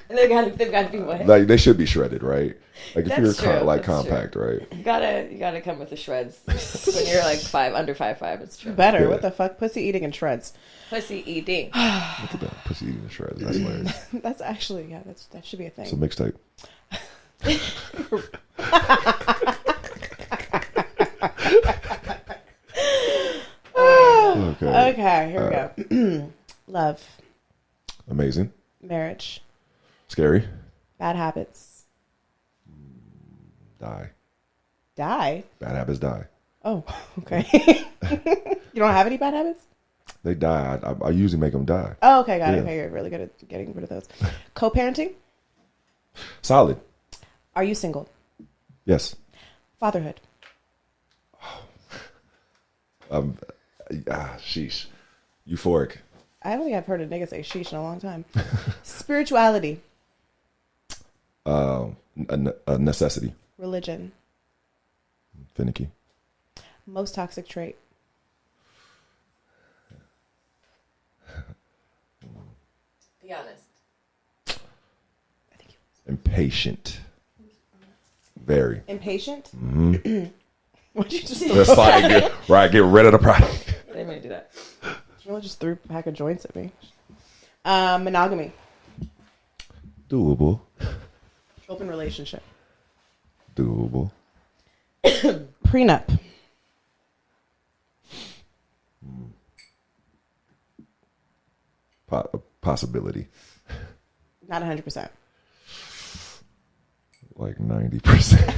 They've got to be what? Like they should be shredded, right? Like if That's you're true. like That's compact, true. right? You gotta come with the shreds when you're like under 5'5". It's true. Better. Yeah. What the fuck? Pussy eating and shreds. Pussy eating. Look at that pussy eating the shreds. That's hilarious. That's actually, yeah, that should be a thing. It's a mixtape. Okay, here we go. Love, Amazing. marriage, Scary. bad habits, Die. die. Bad habits die. Oh, okay. You don't have any bad habits? They die. I usually make them die. Oh, okay, got it. Yeah. Okay, you're really good at getting rid of those. Co-parenting. Solid. Are you single? Yes. Fatherhood. Sheesh. Euphoric. I don't think I've heard a nigga say sheesh in a long time. Spirituality. A necessity. Religion. Finicky. Most toxic trait. Be honest. Impatient. Very. Impatient. Mm-hmm. What you just Just like get rid of the product. I didn't mean to do that. really just threw a pack of joints at me. Monogamy. Doable. Open relationship. Doable. Prenup. Possibility. Not 100%. Like 90%.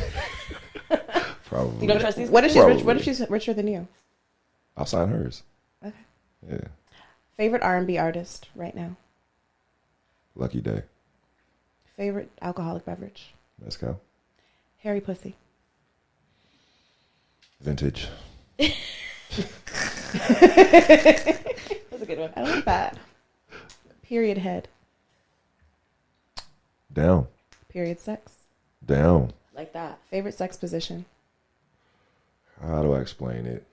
Probably. You don't trust these? What if she's Probably. rich? What if she's richer than you? I'll sign hers. Okay. Yeah. Favorite R&B artist right now. Lucky day. Favorite alcoholic beverage. Let's go. Hairy pussy. Vintage. That's a good one. I like that. Period head. Down. Period sex. Down. Like that. Favorite sex position. How do I explain it?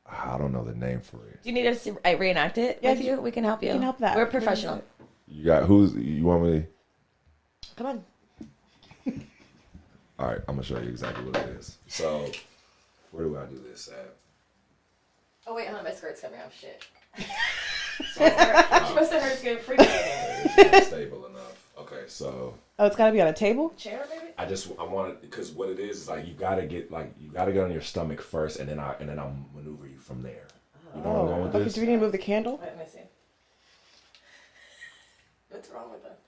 I don't know the name for it. Do you need us to reenact it Yeah, with you? We can help you. We can help that. We're professional. You got who's you want me to? Come on. All right, I'm gonna show you exactly what it is. So, where do I do this at? Oh wait, hold on, my skirt's coming off. Shit. Supposed to hurt getting freaky in here. It's not stable enough. Okay, so Oh, it's got to be on a table? Chair, maybe? I want it because what it is like you gotta get on your stomach first, and then I'll maneuver you from there. You know where I'm going with Okay, this? do we need to move the candle? Wait, let me see. What's wrong with that?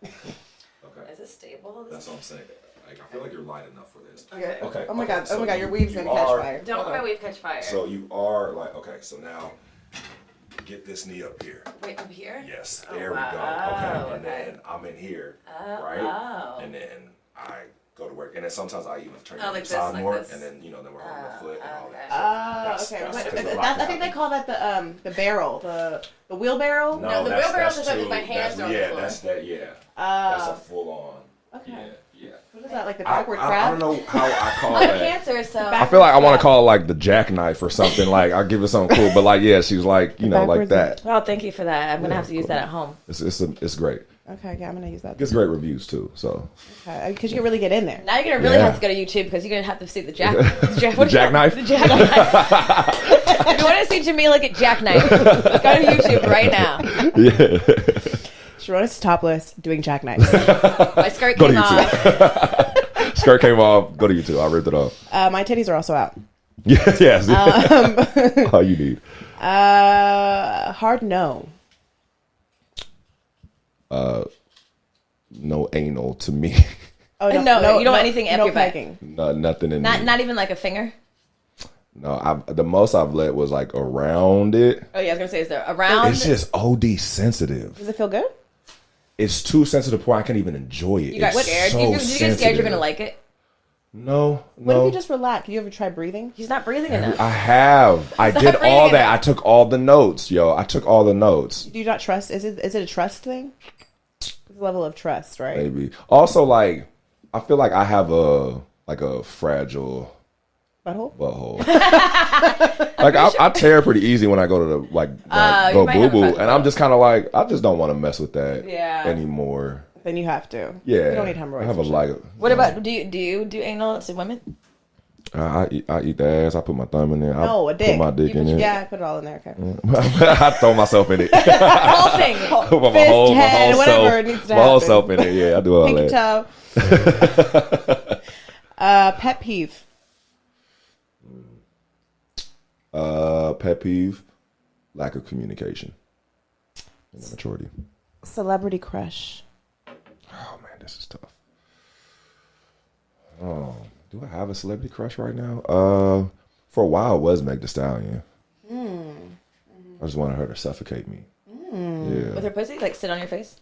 Okay, Is this stable? that's what I'm saying. Like, I feel like you're light enough for this. Okay. Okay. Oh my god, so your weave's you gonna catch are- fire. Don't let my weave catch fire. So you are like okay. So now get this knee up here. Wait, up here? Yes, Oh, there wow. we go. Okay, and Okay. then I'm in here, Oh, right? oh. And then I go to work, and then sometimes I even turn Oh, to like the this, side like more, this. and then then we're holding the foot and all that. Oh, okay. That's- But that's a lot I think they happening. call that the barrel, the wheelbarrow. No, the wheelbarrow's just like my hands are on the floor. That's that. Yeah, that's a full on. Okay. Yeah. What is that, like the backward crab? I don't know how I call I'm that. Cancer, so I feel like I want to call it like the jackknife or something. Like I'll give it something cool, but like yeah, she's like like backwards that. Well, thank you for that. I'm gonna have to use that at home. It's great. Okay, yeah, I'm gonna use that. Gets great reviews too. So Okay, because you can really get in there. Now you're gonna really Yeah. have to go to YouTube because you're gonna have to see the The jackknife? The jackknife. If you want to see Jamila get jackknife, go to YouTube right now. yeah. Sarunas topless doing jackknives. My skirt Go to came off. YouTube. Skirt came off. Go to YouTube. I ripped it off. My titties are also out. Yes. All you need. Hard no. No anal to me. Oh No, you don't want anything up no your butt. pegging. Nothing in me. Not even like a finger. No, the most I've let was like around it. Oh yeah, I was gonna say, is there around? It's just OD sensitive. Does it feel good? It's too sensitive where I can't even enjoy it. You got scared? So Did you get scared sensitive. you're gonna like it? No. What if you just relax? You ever try breathing? He's not breathing enough. I have. I did not all breathing that. enough. I took all the notes, yo. I took all the notes. Do you not trust? Is it a trust thing? It's a level of trust, right? Maybe. Also, like, I feel like I have a fragile Butthole? Like I tear pretty easy when I go to the go might boo have a boo, fragile and I'm just kind of like I just don't want to mess with that anymore. Then you have to. Yeah, You don't need hemorrhoids. I have a like. What about do you do anal to women? I eat the ass. I put my thumb in there. No, a dick. Put my dick in it. Yeah, I put it all in there. Okay. I throw myself in it. Whole thing. Put my Fist, whole head, whatever self, it needs to my whole happen. self in it. Yeah, I do all Pinky that. toe. Pet peeve. Pet peeve: lack of communication and immaturity. Celebrity crush. Oh man, this is tough. Oh, do I have a celebrity crush right now? For a while it was Meg Thee Stallion. I just wanted her to suffocate me. Yeah. With her pussy, like sit on your face.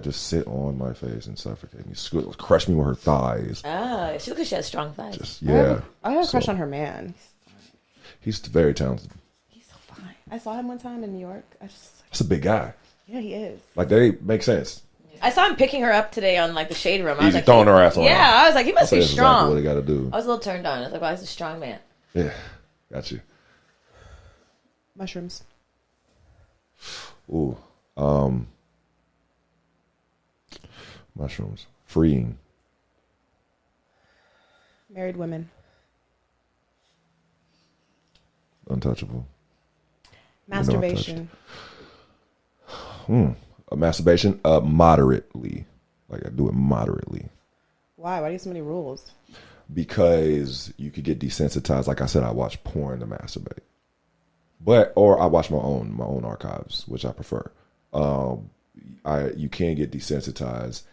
Just sit on my face and suffocate me, crush me with her thighs. Ah, she looks like she has strong thighs. I have a crush on her man. He's very talented. He's so fine. I saw him one time in New York. That's a big guy. Yeah, he is. Like they make sense. I saw him picking her up today on like the shade room. I was Easy like, throwing her ass on. Yeah, I was like, he must be strong. Exactly what they got to do. I was a little turned on. I was like, wow, he's a strong man. Yeah, got you. Mushrooms. Ooh, mushrooms, freeing. Married women. Untouchable. Masturbation. Masturbation, moderately. Like I do it moderately. Why? Why do you have so many rules? Because you could get desensitized. Like I said, I watch porn to masturbate, or I watch my own archives, which I prefer. You can get desensitized,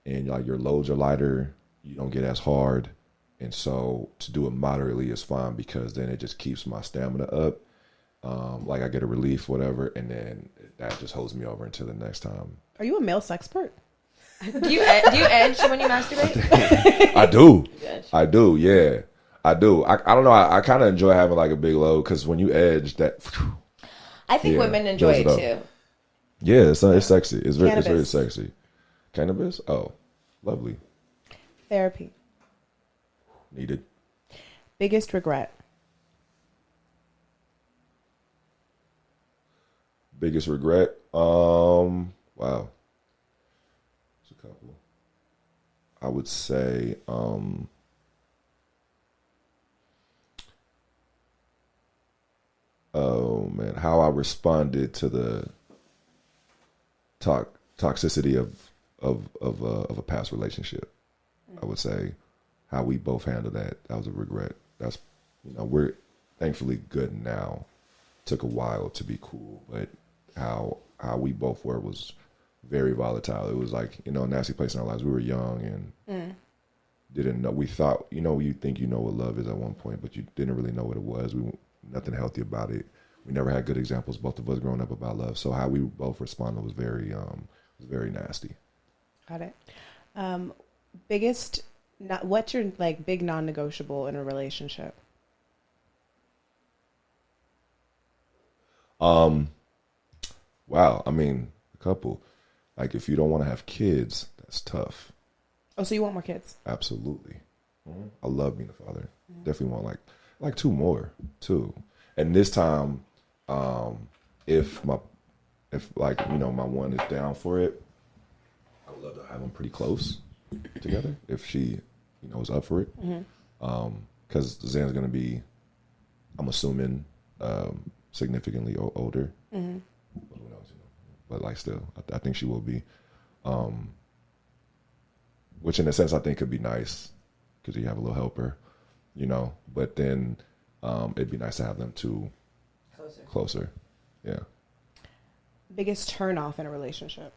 and like your loads are lighter. You don't get as hard, and so to do it moderately is fine because then it just keeps my stamina up. Like I get a relief, whatever, and then that just holds me over until the next time. Are you a male sexpert? Do you edge when you masturbate? I do. I do. Yeah, I do. I don't know. I kind of enjoy having like a big load because when you edge that. I think women enjoy it too. Yeah, it's sexy. It's very sexy. Cannabis? Oh, lovely. Therapy. Needed. Biggest regret. Biggest regret? Wow. It's a couple. I would say, oh man, how I responded to the toxicity of a past relationship. I would say how we both handled that. That was a regret. That's, we're thankfully good now. Took a while to be cool, but how we both were was very volatile. It was like, a nasty place in our lives. We were young and didn't know. We thought, you think you know what love is at one point, but you didn't really know what it was. Nothing healthy about it. We never had good examples, both of us growing up, about love. So how we both responded was very nasty. Got it. What's your like big non-negotiable in a relationship? Wow. I mean, a couple. Like if you don't want to have kids, that's tough. Oh, so you want more kids? Absolutely. I love being a father. Definitely want like two more too. And this time, if my one is down for it, I would love to have them pretty close together. If she, is up for it, because Zan's gonna be, I'm assuming, significantly older. But who knows? But like still, I think she will be. Which in a sense I think could be nice because you have a little helper, But then it'd be nice to have them two closer. Yeah. Biggest turn off in a relationship?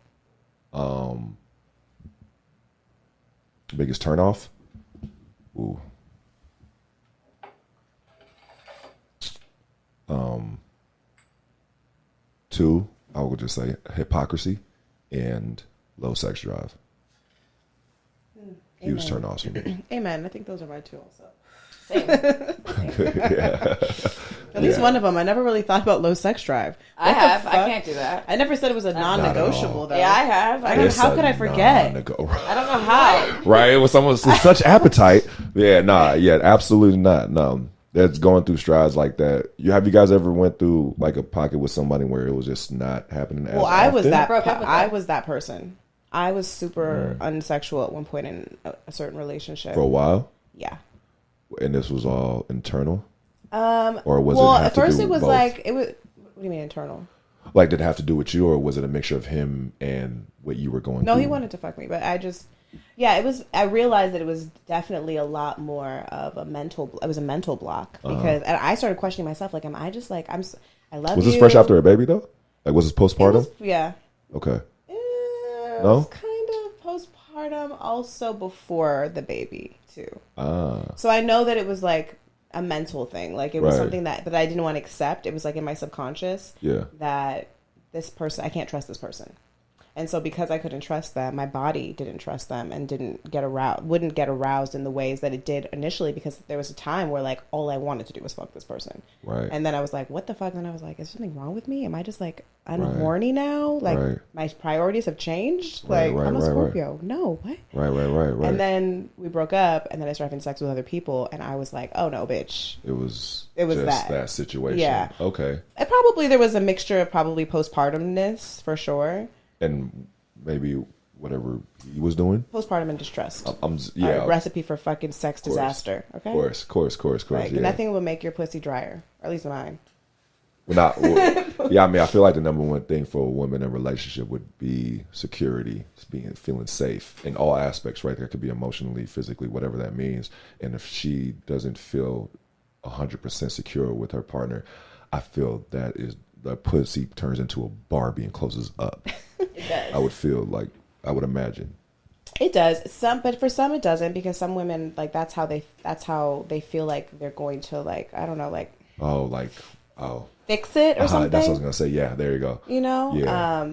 Biggest turn off? Ooh. Two, I would just say hypocrisy and low sex drive. Huge turn offs for me. Amen. I think those are my two also. Same. Yeah. At least one of them. I never really thought about low sex drive. I have. I can't do that. I never said it was a non-negotiable though. Yeah, I have. How could I forget? I don't know how. Right? With someone with such appetite. Yeah, absolutely not. No. That's going through strides like that. Have you guys ever went through like a pocket with somebody where it was just not happening? Well, I was that person. I was super unsexual at one point in a certain relationship. For a while? Yeah. And this was all internal? Or was it have at to first do it was both? like, what do you mean internal? Like, did it have to do with you, or was it a mixture of him and what you were going through? No, he wanted to fuck me, but I realized that it was definitely a lot more of it was a mental block because and I started questioning myself, like, am I just like, I love you. Was this fresh after a baby though? Like, was this postpartum? Yeah. Okay. It No? was kind of postpartum, also before the baby too. Ah. So I know that it was like a mental thing. Like it was Right. something that I didn't want to accept. It was like in my subconscious that this person, I can't trust this person. And so because I couldn't trust them, my body didn't trust them and wouldn't get aroused in the ways that it did initially, because there was a time where like all I wanted to do was fuck this person. Right. And then I was like, what the fuck? And then I was like, is something wrong with me? Am I just like, I'm horny now? Like my priorities have changed? Like I'm a Scorpio. No, what? Right. And then we broke up and then I started having sex with other people and I was like, oh no, bitch. It was just that situation. Yeah. Okay. There was a mixture of probably postpartumness for sure. And maybe whatever he was doing. Postpartum and distrust. Yeah. A recipe for fucking sex disaster. Okay. Of course. Like, yeah. Nothing will make your pussy drier. Or at least mine. Yeah, I mean, I feel like the number one thing for a woman in a relationship would be security, feeling safe in all aspects, right? That could be emotionally, physically, whatever that means. And if she doesn't feel 100% secure with her partner, I feel that is the pussy turns into a Barbie and closes up. It does. I would imagine. It does. But for some it doesn't, because some women like that's how they feel like they're going to like, I don't know, like fix it or something. That's what I was gonna say. Yeah, there you go. You know? Yeah.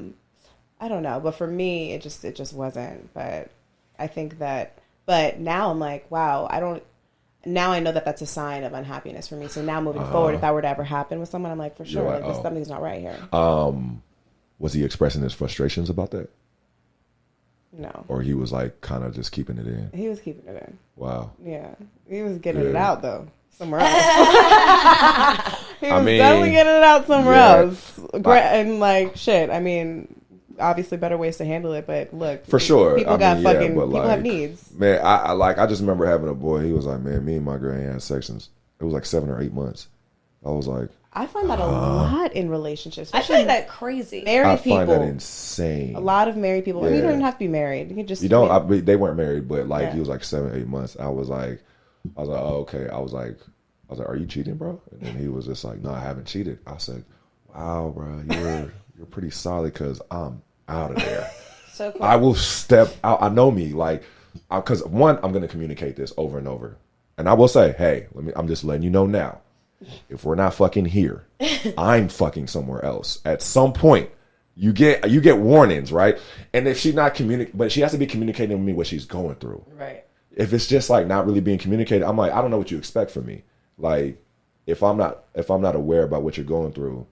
I don't know, but for me it just wasn't. But I think that now I'm like, wow, now I know that that's a sign of unhappiness for me. So now moving forward, if that were to ever happen with someone, I'm like, for sure, something's not right here. Was he expressing his frustrations about that? No. Or he was like kind of just keeping it in? He was keeping it in. Wow. Yeah. He was getting it out though. Somewhere else. He was definitely getting it out somewhere else. And like, shit, I mean, obviously better ways to handle it, but look, for sure, people have needs. Man, I just remember having a boy. He was like, man, me and my girl ain't had sex since it was like 7 or 8 months. I was like, I find that a lot in relationships. I find that crazy. Married people. I find that insane. A lot lot of married people. Yeah. And you don't even have to be married. You can just. They weren't married, but like he was like 7, 8 months. I was like, oh, okay. I was like, are you cheating, bro? And then he was just like, no, I haven't cheated. I said, wow, bro, you're pretty solid, because I'm out of there. So cool. I will step out. I know me, like, because one, I'm going to communicate this over and over, and I will say, hey, I'm just letting you know now. If we're not fucking here, I'm fucking somewhere else. At some point, you get warnings, right? And if she's not but she has to be communicating with me what she's going through. Right. If it's just like not really being communicated, I'm like, I don't know what you expect from me. Like, if I'm not aware about what you're going through,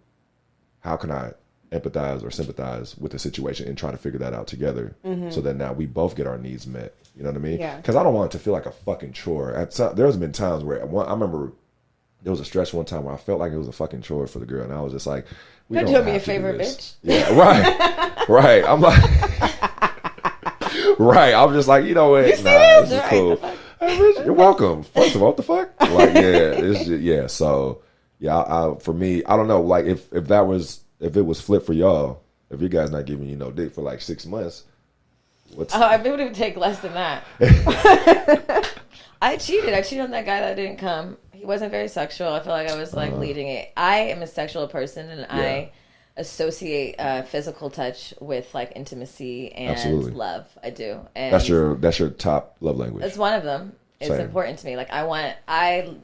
how can I empathize or sympathize with the situation and try to figure that out together, so that now we both get our needs met? You know what I mean? Yeah. Because I don't want it to feel like a fucking chore. There's been times where I remember there was a stretch one time where I felt like it was a fucking chore for the girl, and I was just like, "You're doing me a favor, bitch." Yeah, right. I'm like, right. I'm just like, you know what? This is cool. Hey, bitch, you're welcome. First of all, what the fuck? Like, So, for me, I don't know. Like, if it was flipped for y'all, if you guys not giving you no dick for like 6 months, I would even take less than that. I cheated on that guy that didn't come. He wasn't very sexual. I feel like I was like leading it. I am a sexual person, and I associate physical touch with like intimacy and love. I do. And that's your top love language. It's one of them. It's Same. important to me. Like I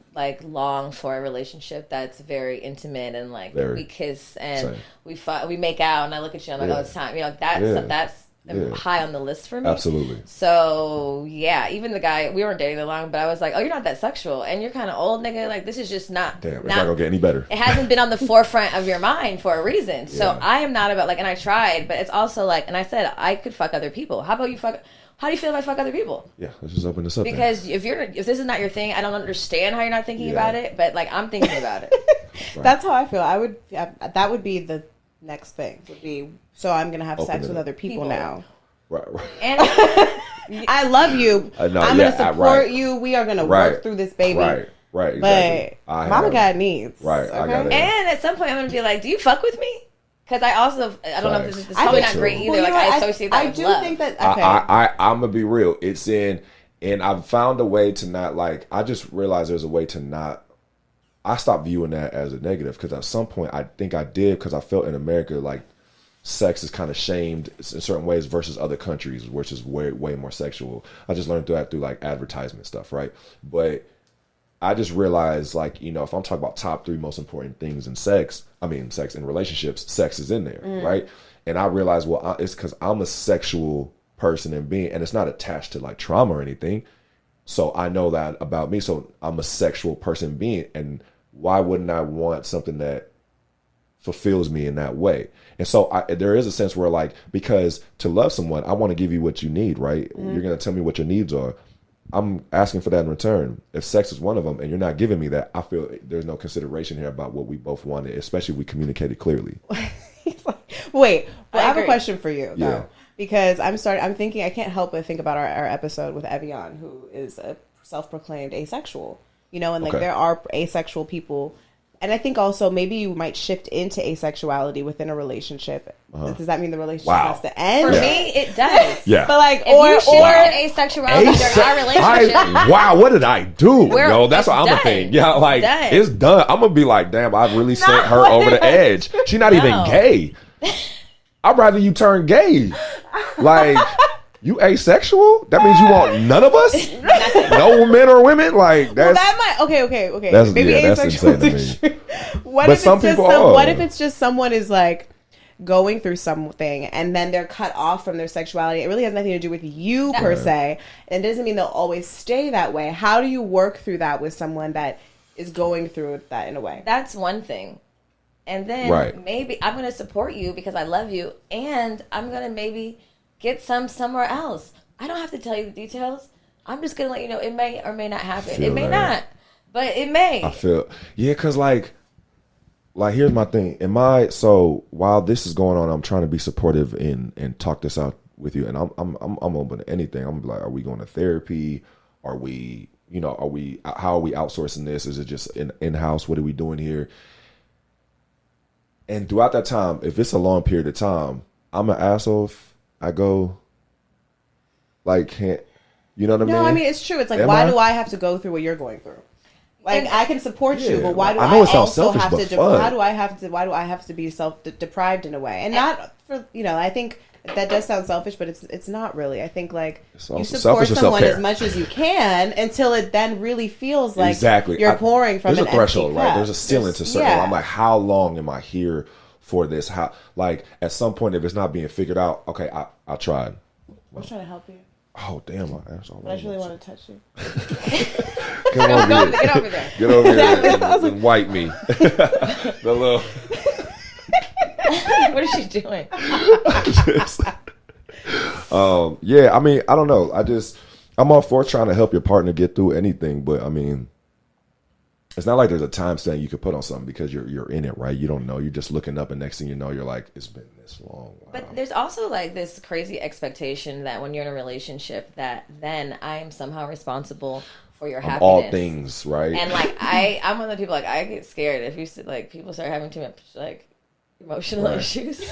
long for a relationship that's very intimate and like we kiss and we make out and I look at you and I'm like, oh, it's time. You know, that's high on the list for me. Absolutely. So yeah, even the guy, we weren't dating that long, but I was like, oh, you're not that sexual and you're kind of old, nigga. Like this is just not. Damn, it's not gonna get any better. It hasn't been on the forefront of your mind for a reason. So I am not about like, and I tried, but it's also like, and I said I could fuck other people. How about you fuck? How do you feel if I fuck other people? Yeah, let's just open this up. Because if this is not your thing, I don't understand how you're not thinking about it. But like I'm thinking about it. Right. That's how I feel. That would be the next thing. Would be so I'm gonna have sex with other people now. Right. And I love you. I'm gonna support you. We are gonna work through this, baby. Right. Exactly. But mama got needs. Right. Okay? I got it. And at some point, I'm gonna be like, "Do you fuck with me?" Because I don't know if this is probably not great either. Well, I associate that with love. I do think that. Okay. I'm gonna be real. It's in, and I've found a way to not like. I just realized there's a way to not. I stopped viewing that as a negative because at some point I think I did because I felt in America like sex is kind of shamed in certain ways versus other countries, which is way more sexual. I just learned through like advertisement stuff, right? But I just realized, like, you know, if I'm talking about top 3 most important things in sex and relationships, sex is in there, right? And I realized, well, it's because I'm a sexual person and being, and it's not attached to like trauma or anything. So I know that about me. So I'm a sexual person being, and why wouldn't I want something that fulfills me in that way? And so there is a sense where like, because to love someone, I want to give you what you need, right? You're going to tell me what your needs are. I'm asking for that in return. If sex is one of them and you're not giving me that, I feel there's no consideration here about what we both wanted, especially if we communicated clearly. Wait, I have a question for you, though. Yeah. Because I'm thinking, I can't help but think about our episode with Evian, who is a self-proclaimed asexual, you know, and like there are asexual people. And I think also maybe you might shift into asexuality within a relationship. Does that mean the relationship has to end? For me, it does. Yeah. But like, if you shift into asexuality during our relationship. Wow, what did I do? Yo, that's what I'm gonna think. Yeah, like, it's done. I'm gonna be like, damn, I've really sent her over the edge. She's not even gay. I'd rather you turn gay. Like, you asexual? That means you want none of us? No men or women? Like, that's... Well, that might... Okay. That's, maybe asexual is true. What if it's just someone is, like, going through something and then they're cut off from their sexuality? It really has nothing to do with you, per se. And it doesn't mean they'll always stay that way. How do you work through that with someone that is going through that in a way? That's one thing. And then maybe I'm going to support you because I love you, and I'm going to maybe... get somewhere else. I don't have to tell you the details. I'm just gonna let you know it may or may not happen. It may not, but it may. I feel because like here's my thing. So while this is going on, I'm trying to be supportive and talk this out with you. And I'm open to anything. I'm like, are we going to therapy? Are we how are we outsourcing this? Is it just in house? What are we doing here? And throughout that time, if it's a long period of time, I'm an asshole. If I go, like, can't, you know what I mean? No, I mean, it's true. It's like, why do I have to go through what you're going through? Like, I can support you, but why do I also have to, why do I have to be self-deprived in a way? And not for, you know, I think that does sound selfish, but it's not really. I think, like, you support someone as much as you can until it then really feels like you're pouring from an empty cup. There's a threshold, right? There's a ceiling to certain. I'm like, how long am I here for this? How, like, at some point, if it's not being figured out, okay, I tried. I'm trying to help you. Oh, damn, my ass. I just really want to touch you. Get over there. Get over here and wipe me. The little... What is she doing? Yeah, I mean, I don't know. I'm all for trying to help your partner get through anything, but I mean, it's not like there's a timestamp you could put on something because you're in it, right? You don't know. You're just looking up, and next thing you know, you're like, it's been this long. Wow. But there's also like this crazy expectation that when you're in a relationship, that then I am somehow responsible for your happiness. All things, right? And like I'm one of the people, like, I get scared if you like people start having too much like emotional issues.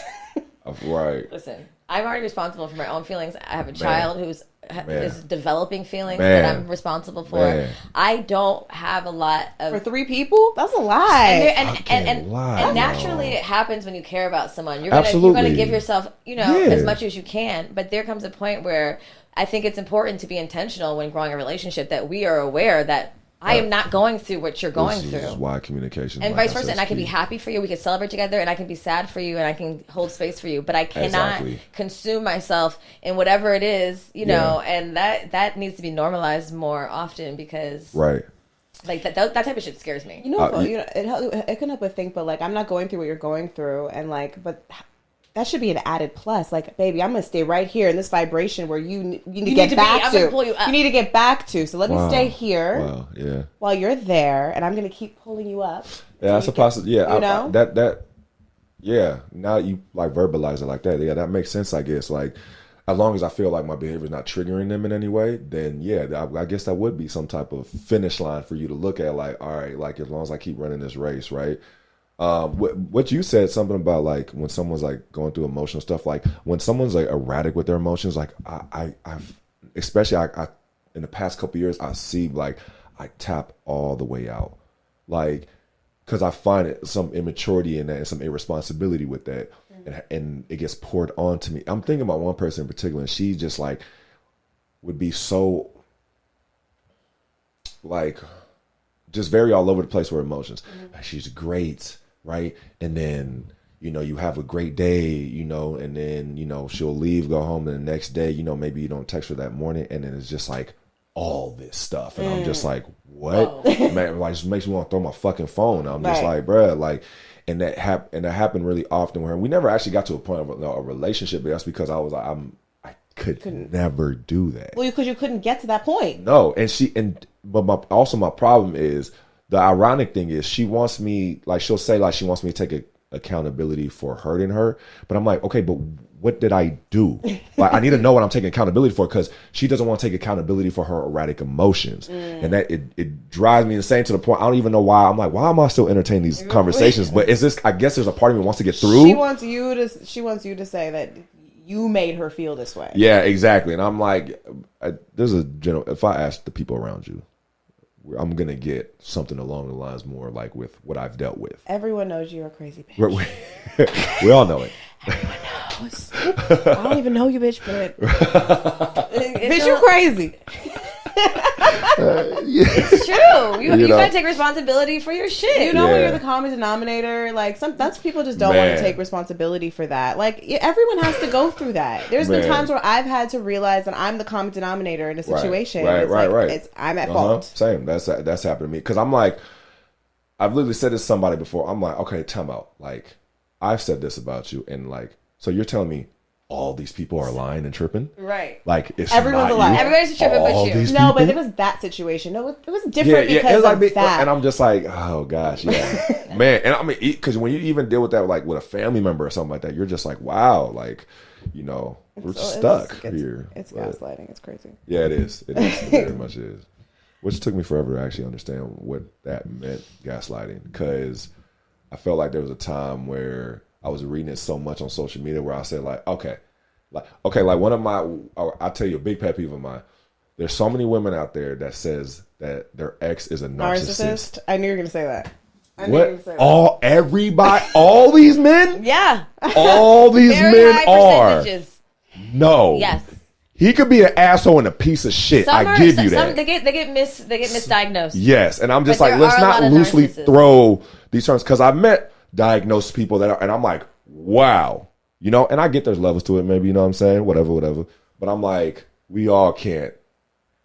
Right. Listen, I'm already responsible for my own feelings. I have a child who's is developing feelings that I'm responsible for. I don't have a lot of... For 3 people? That's a lie. And naturally it happens when you care about someone. You're gonna give yourself, as much as you can. But there comes a point where I think it's important to be intentional when growing a relationship, that we are aware that I am not going through what you're going through. This is why communication, and vice versa. And I can be happy for you. We can celebrate together, and I can be sad for you, and I can hold space for you. But I cannot consume myself in whatever it is, you know. And that needs to be normalized more often, because like that type of shit scares me. You know, it can help with think, but like, I'm not going through what you're going through, and like, but that should be an added plus. Like, baby, I'm gonna stay right here in this vibration where you need to get back to. You need to get back to. So let me stay here while you're there, and I'm gonna keep pulling you up. Yeah, that's a possibility. Yeah, you know? Now you like verbalize it like that. Yeah, that makes sense. I guess like, as long as I feel like my behavior is not triggering them in any way, then I guess that would be some type of finish line for you to look at. Like, all right, like as long as I keep running this race, right? What you said, something about like when someone's like going through emotional stuff, like when someone's like erratic with their emotions, like I've especially in the past couple of years, I see like I tap all the way out, like because I find some immaturity in that and some irresponsibility with that, and it gets poured onto me. I'm thinking about one person in particular, and she just like would be so like just very all over the place with her emotions. Like, she's great. Right. And then, you know, you have a great day, you know, and then, you know, she'll leave, go home, and the next day, you know, maybe you don't text her that morning, and then it's just like all this stuff. And I'm just like, what? Man, like, just makes me want to throw my fucking phone. I'm just like, bruh, like, and that happened really often with her. We never actually got to a point of a relationship, but that's because I was like, I could never do that. Well, because you couldn't get to that point. No. But my problem is, the ironic thing is she wants me, like she'll say like she wants me to take accountability for hurting her. But I'm like, okay, but what did I do? Like, I need to know what I'm taking accountability for, because she doesn't want to take accountability for her erratic emotions. And that it drives me insane to the point I don't even know why. I'm like, why am I still entertaining these conversations? But is this, I guess there's a part of me that wants to get through. She wants you to say that you made her feel this way. Yeah, exactly. And I'm like, if I ask the people around you, I'm going to get something along the lines more like with what I've dealt with. Everyone knows you're a crazy bitch. We all know it. Everyone knows. I don't even know you, bitch, but bitch, you crazy. It's true. You gotta take responsibility for your shit. You know, when you're the common denominator, like that's people just don't want to take responsibility for that. Like, everyone has to go through that. There's been times where I've had to realize that I'm the common denominator in a situation. Right. I'm at fault. Same. That's happened to me, because I'm like, I've literally said this to somebody before. I'm like, okay, time out. Like, I've said this about you, and like, so you're telling me all these people are lying and tripping? Right. Like, it's everyone's not lying. you. Everybody's tripping but you. No, but it was that situation. No, it was different because like of that. And I'm just like, oh gosh, man. And I mean, because when you even deal with that, like with a family member or something like that, you're just like, wow, like, you know, we're stuck here. It's gaslighting. It's crazy. Yeah, it is. It very much is. Which took me forever to actually understand what that meant, gaslighting, because I felt like there was a time where I was reading it so much on social media where I said like one of my, I'll tell you a big pet peeve of mine. There's so many women out there that says that their ex is a narcissist. I knew you were going to say that. All these men? Yeah. All these men are. No. Yes. He could be an asshole and a piece of shit. I give you that. They get misdiagnosed. Yes, and I'm just like, let's not loosely throw these terms, because I've met diagnosed people that are, and I'm like, wow, you know, and I get there's levels to it, maybe, you know what I'm saying, whatever, but I'm like, we all can't,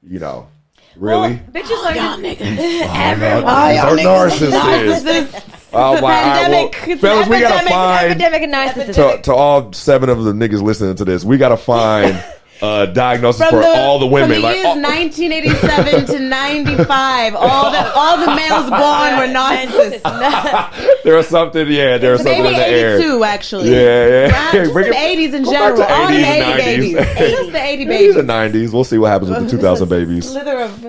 you know, really. Well, bitches like y'all niggas. Everyone are narcissists. I'm like, pandemic. Fellas, we gotta find epidemic of narcissism. To all 7 of the niggas listening to this, we gotta find diagnosis for all the women. From the years 1987 to 95, all the males born were narcissists. There was something, there was something in the air. Maybe 82, actually. Yeah. Just the 80s in general. All the 80 babies. Just the 80 babies. The 90s. We'll see what happens with the 2000 babies. Slither of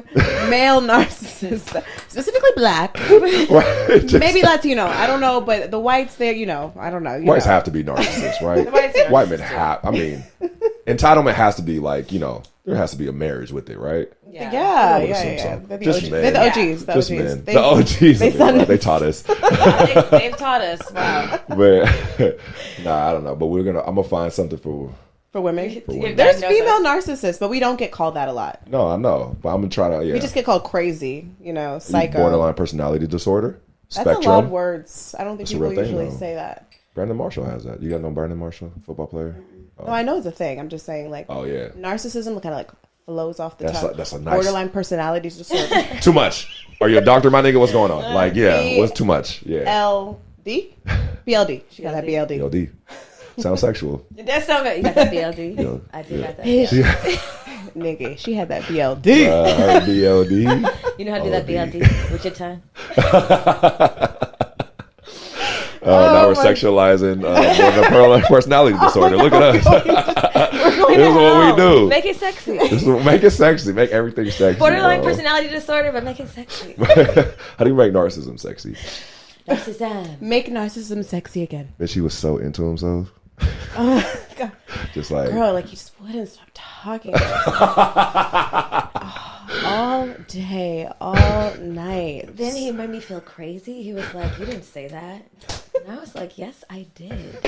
male narcissists. Specifically black. Right. Maybe Latino. I don't know, but the whites, they're, I don't know. Whites have to be narcissists, right? White men have. I mean, entitlement has to be like, there has to be a marriage with it, right? Yeah. They're the OGs. The OGs. They taught us. They've taught us. Wow. But I don't know. But I'm gonna find something for For women. women. There's female narcissists, but we don't get called that a lot. No, I know, but I'm gonna try to. Yeah. We just get called crazy, psycho. Borderline personality disorder. That's Spectrum. a lot of words. I don't think That's a people real thing, usually though. say that. Brandon Marshall has that. You got no Brandon Marshall, football player? Oh. No, I know it's a thing. I'm just saying, like, oh yeah, narcissism kind of like flows off the top. That's a nice borderline personality disorder. Too much. Are you a doctor, my nigga? What's going on? Like, yeah, what's too much? Yeah. LD, BLD. She got that BLD. BLD. Sounds sexual. That's so good. You got that BLD? Yeah. I do got that. Nigga, she had that BLD. Her BLD. You know how to do that BLD with your tongue? Now we're sexualizing borderline personality disorder. Look at us. This is what we do. Make it sexy. Make it sexy. Make everything sexy. Borderline personality disorder, but make it sexy. How do you make narcissism sexy? Narcissism. Make narcissism sexy again. That she was so into himself. God. Just like, girl, like you just wouldn't stop talking. All day, all night. Then he made me feel crazy. He was like, "You didn't say that." And I was like, "Yes, I did.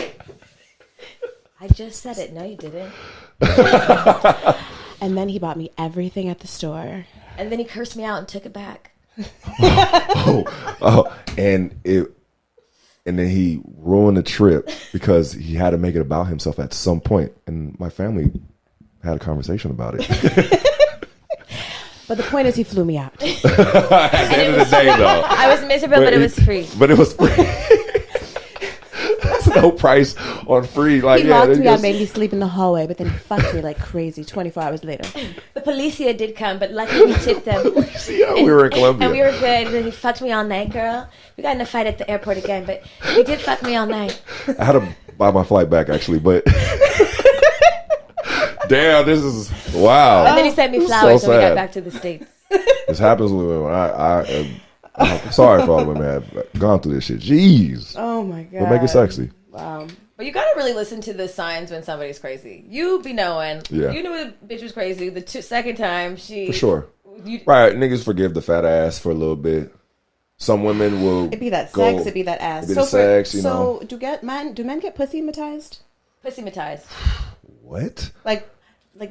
I just said it." "No, you didn't." And then he bought me everything at the store. And then he cursed me out and took it back. And then he ruined the trip because he had to make it about himself at some point. And my family had a conversation about it. But the point is, he flew me out. At the end of the day, though. I was miserable, but it was free. But it was free. There's no price on free. Like, he locked me out, made me sleep in the hallway, but then he fucked me like crazy 24 hours later. The policia did come, but luckily we tipped them. We were in Colombia. And we were good. And then he fucked me all night, girl. We got in a fight at the airport again, but he did fuck me all night. I had to buy my flight back, actually, but... Damn, this is... Wow. And then he sent me flowers so when we got sad. back to the States. This happens with women. I'm sorry for all the women that have gone through this shit. Jeez. Oh, my God. But make it sexy. Wow. But you gotta really listen to the signs when somebody's crazy. You be knowing. Yeah. You knew the bitch was crazy the second time she... For sure. Right, niggas forgive the fat ass for a little bit. Some women will... It'd be that sex, it'd be that ass. It'd be the sex, you know. So do men get pussy-matized? Pussy-matized. What? Like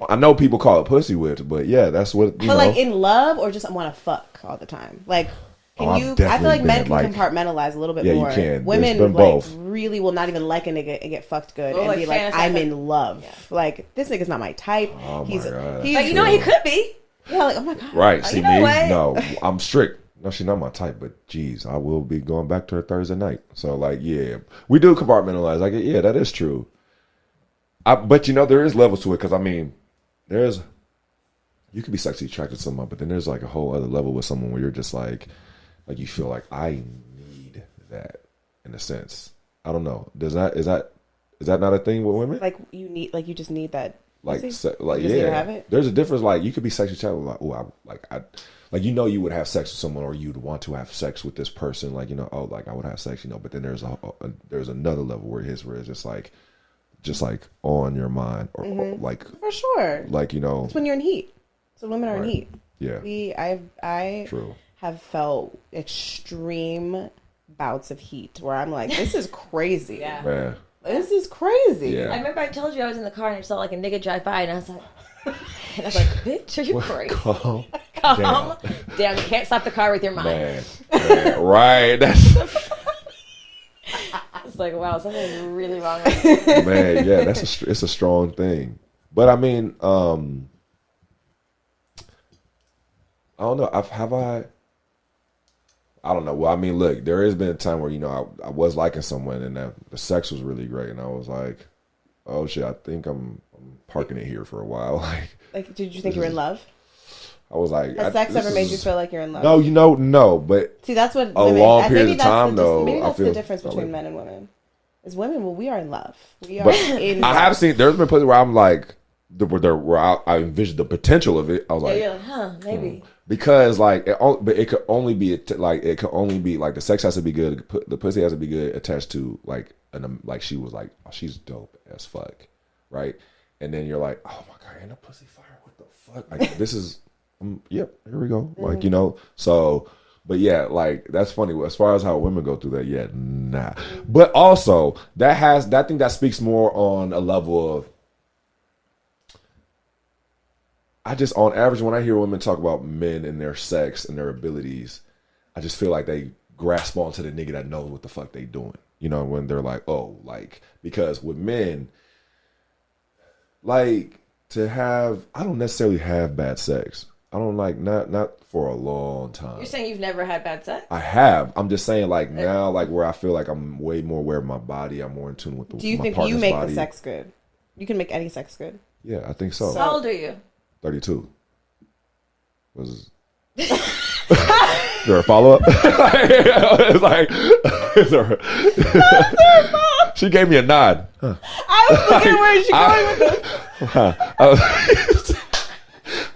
I know people call it pussy whipped, but yeah, that's what, you know. like in love or just want to fuck all the time? Like, I feel like men can compartmentalize a little bit more. Yeah, you can. Women like both. really will not even like a nigga and get fucked good and like be like, I'm in love. Yeah. Like, this nigga's not my type. Oh he's my God. he's Like, you know what he could be? Yeah, like, oh my God. Right, see you know me? what? No, I'm strict. No, she's not my type, but geez, I will be going back to her Thursday night. So like, yeah, we do compartmentalize. Like, yeah, that is true. But you know, there is levels to it, because I mean, you could be sexually attracted to someone, but then there's like a whole other level with someone where you're just like you feel like I need that, in a sense. I don't know. Is that not a thing with women? Like, you just need that. Like, you just need to have it? There's a difference. Like, you could be sexually attracted, like, oh, like, you know, you would have sex with someone, or you'd want to have sex with this person. Like, you know, oh, like I would have sex, you know. But then there's another level where it's just like on your mind, or like, For sure. like, you know, It's when you're in heat. So women are in heat. Yeah. I True. have felt extreme bouts of heat where I'm like, this is crazy. Yeah. Man. This is crazy. Yeah. I remember I told you I was in the car and I saw like a nigga drive by and I was like, bitch, are you crazy? Calm. Calm down. You can't stop the car with your mind. Man. Right. That's It's like, wow, something's really wrong with you. man. Yeah. It's a strong thing. But I mean, I don't know. I don't know. Well, I mean, look, there has been a time where, you know, I was liking someone and the sex was really great, and I was like, oh shit, I think I'm parking it here for a while. Like, did you think you were in love? I was like, Has sex ever made you feel like you're in love? No, you know, no, but See, that's what a women, long period maybe of that's time, though, maybe I that's the feel difference between men and women. As women, well, we are in love. We are but in love. I have seen, there's been places where I'm like, where I envisioned the potential of it. I was Yeah, like, you're like, huh, maybe. Because like, but it could only be like the sex has to be good, the pussy has to be good attached to like like she was like, oh, she's dope as fuck, right? And then you're like, oh my God, ain't a pussy fire? What the fuck? Like, this is, yep, here we go. Like, you know, so, but yeah, like, that's funny. As far as how women go through that, yeah, nah. But also, I think that speaks more on a level of I just, on average, when I hear women talk about men and their sex and their abilities, I just feel like they grasp onto the nigga that knows what the fuck they doing. You know, when they're like, oh, like, because with men, like, to have, I don't necessarily have bad sex. I don't like, not for a long time. You're saying you've never had bad sex? I have. I'm just saying, like, now, like, where I feel like I'm way more aware of my body. I'm more in tune with Do you my think partner's you make body. the sex good? You can make any sex good. Yeah, I think so. How old are you? 32. Was is there a follow up? It's like she gave me a nod. Huh. I was looking where she going with this.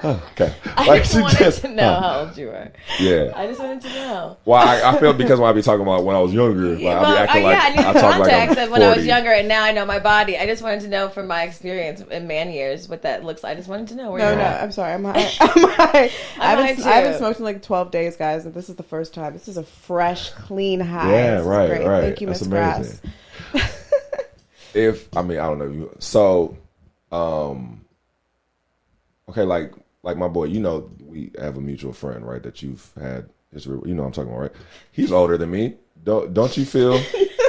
Okay. I just wanted to know how old you were. Yeah. I just wanted to know. Well, I feel because when I be talking about when I was younger, like, I be acting like I need I the talk like context I'm of when I was 40. younger, and now I know my body. I just wanted to know from my experience in man years what that looks like. I just wanted to know where you're at. I'm sorry. I'm high. I'm high. I too. haven't smoked in like 12 days, guys, and this is the first time. This is a fresh, clean high. Yeah, This is right, great. right. Thank you, That's Miss Grass. amazing. I don't know. So, okay, like my boy, you know, we have a mutual friend, right? That you've had history. You know what I'm talking about, right? He's older than me. Don't you feel?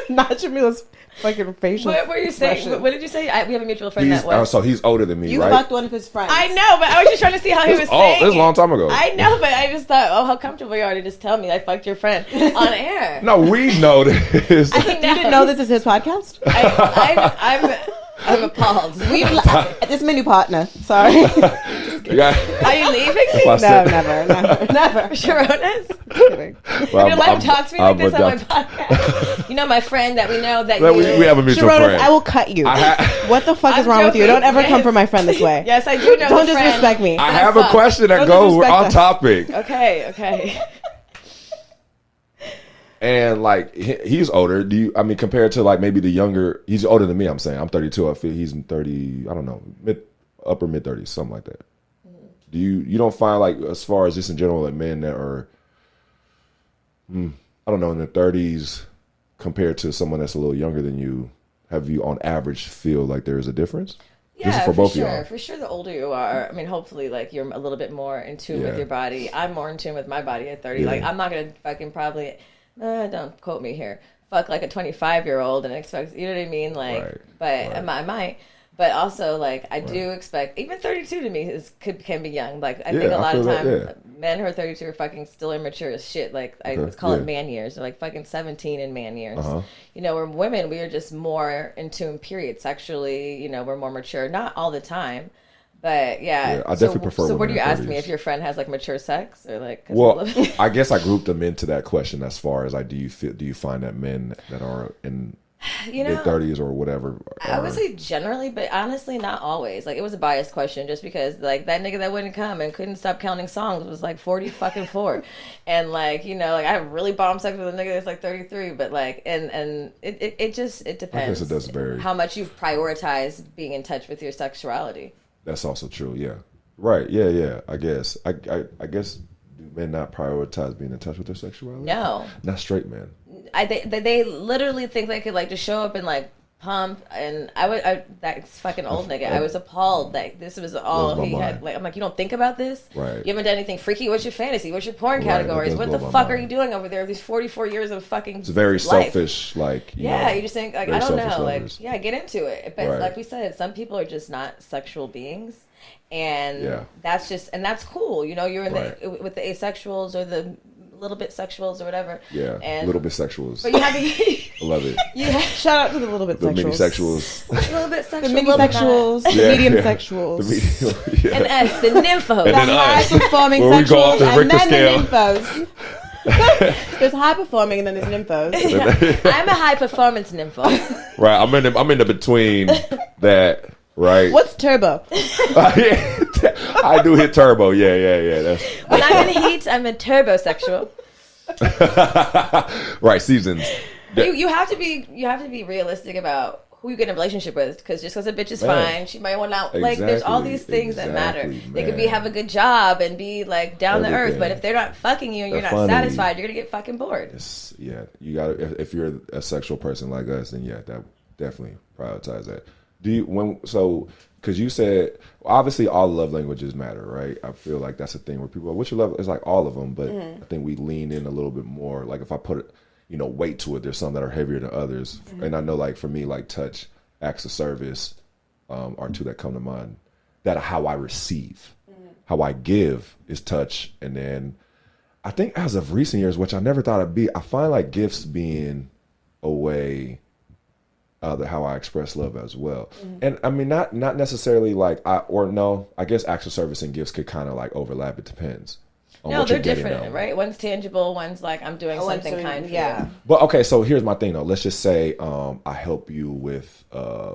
Not Jamila's fucking facial. What were you saying? expression. What did you say? We have a mutual friend that was. So he's older than me, You right? fucked one of his friends. I know, but I was just trying to see how he was saying. Oh, this is a long time ago. I know, but I just thought, oh, how comfortable you are to just tell me I fucked your friend on air. No, we know this. I think You didn't know this is his podcast? I'm appalled. This is my new partner. Sorry. Are you leaving me? No, never. Sharona's? Kidding. You're allowed to talk to me like this on my podcast. You know my friend that we know that we have a mutual Sharonas, friend. I will cut you. What the fuck is I'm wrong with you? joking. Don't ever come Yes. for my friend this way. Yes, I do know. Don't the friend. disrespect me. I have a question that Don't goes disrespect on us. topic. Okay. And like he's older. Compared to like maybe the younger, he's older than me. I'm saying I'm 32. I feel he's 30. I don't know, upper mid 30s, something like that. Do you don't find like as far as just in general, like men that are, I don't know, in their 30s compared to someone that's a little younger than you, have you on average feel like there's a difference? Yeah, for both sure. of y'all. For sure, the older you are, I mean, hopefully, like, you're a little bit more in tune with your body. I'm more in tune with my body at 30. Yeah. Like, I'm not going to fucking probably, don't quote me here, fuck like a 25-year-old and expect, you know what I mean? Like, Right, but right. I might. But also, like, I do expect, even 32 to me can be young. Like, I think a lot of feel time, that, men who are 32 are fucking still immature as shit. Like, I Okay, call it yeah. man years. They're like fucking 17 in man years. Uh-huh. You know, we're women, we are just more in tune, period. Sexually, you know, we're more mature. Not all the time. But yeah, I definitely prefer So, what women do you in ask 30s. me if your friend has like mature sex or like? 'Cause Well, I guess I grouped them into that question as far as like, do you find that men that are in mid 30s or whatever? I would say generally, but honestly, not always. Like, it was a biased question just because, like, that nigga that wouldn't come and couldn't stop counting songs was like 40 fucking 4. And, like, you know, like, I have really bomb sex with a nigga that's like 33, but, like, and it depends. I guess it does vary. How much you've prioritized being in touch with your sexuality. That's also true. Yeah. Right. Yeah. I guess. I guess. Do men not prioritize being in touch with their sexuality? No. Not straight men. They literally think they could like just show up and like pump, and that's fucking old nigga. I was appalled that this was all Blows my he had. mind. Like, I'm like, you don't think about this? Right. You haven't done anything freaky? What's your fantasy? What's your porn Right, that categories? does What blow the my fuck are mind. you doing over there? These 44 years of fucking It's very life. selfish. Like you just think like very I don't know. selfish Like lovers. get into it. But Right. like we said, some people are just not sexual beings. And Yeah. that's cool. You know, you're in Right. with the asexuals or the little bit sexuals or whatever. Yeah. And Little bit sexuals. But you have to I love it. Shout out to the little bit The sexuals. mini sexuals. a little bit sexual. The mini little bit sexuals. not. The Yeah, medium yeah. sexuals. The medium. Yeah. And us, the nymphos. And then The high us. performing Where we go off sexuals the and Richter then scale. the nymphos. There's high performing and then there's nymphos. I'm a high performance nympho. Right. I'm in the between that. Right. What's turbo? I do hit turbo. Yeah. That's When I'm in heat, I'm a turbosexual. right. Seasons. You have to be realistic about who you get in a relationship with, because just because a bitch is Man. fine, she might want out. Like, there's all these things that matter. They could have a good job and be like down the earth, but if they're not fucking you and you're not satisfied, you're gonna get fucking bored. You got to if you're a sexual person like us, then that definitely prioritize that. Do you because you said obviously all love languages matter, right? I feel like that's a thing where people are, what's your love? It's like all of them, but I think we lean in a little bit more. Like if I put weight to it, there's some that are heavier than others, and I know like for me, like touch, acts of service, are two that come to mind. That are how I receive, how I give is touch, and then I think as of recent years, which I never thought it'd be, I find like gifts being a way. How I express love as well. And I mean, not necessarily like I guess acts of service and gifts could kind of like overlap. It depends on No, what they're you're getting different, at. right? One's tangible, one's like I'm doing something kind for you. But okay, so here's my thing though. Let's just say I help you with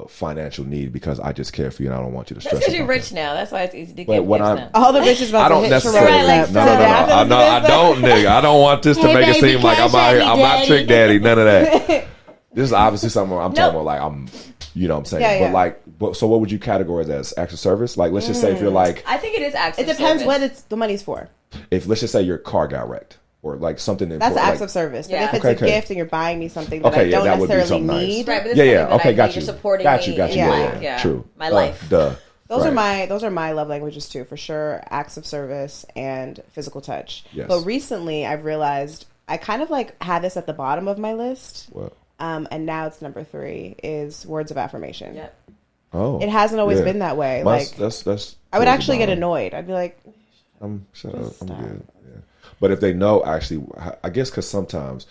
financial need because I just care for you and I don't want you to stress. That's because you're about rich that. now. That's why it's easy to But give when gifts I'm- now. All the bitches about I don't to hit necessarily. Sherelle Right, up. like, No, I don't, nigga. I don't want this to Hey, make it baby, seem like I'm cash out at here. me, I'm not daddy. trick daddy. None of that. This is obviously something I'm talking Nope. about. Like I'm, you know what I'm saying. Yeah, But yeah. like, so what would you categorize as acts of service? Like, let's just say if you're like, I think it is acts It of depends service. what the money's for. if let's just say your car got wrecked or like something That's important. acts like, of service. But Yeah. if it's Okay, a okay. gift and you're buying me something that Okay, I yeah, don't that would be necessarily something nice. need, Right, but it's Yeah, something that okay, I got need. you. You're supporting Got you, me. got you. Yeah. Yeah, true. My life. Duh. those Right. are my love languages too, for sure. Acts of service and physical touch. Yes. But recently, I've realized I kind of like had this at the bottom of my list, What? and now it's number 3 is words of affirmation. Yep. Oh, It hasn't always yeah. been that way. That's I would actually get bottom. annoyed. I'd be like, Shut up. I'm stop. good. Yeah. But if they know, actually, I guess because sometimes,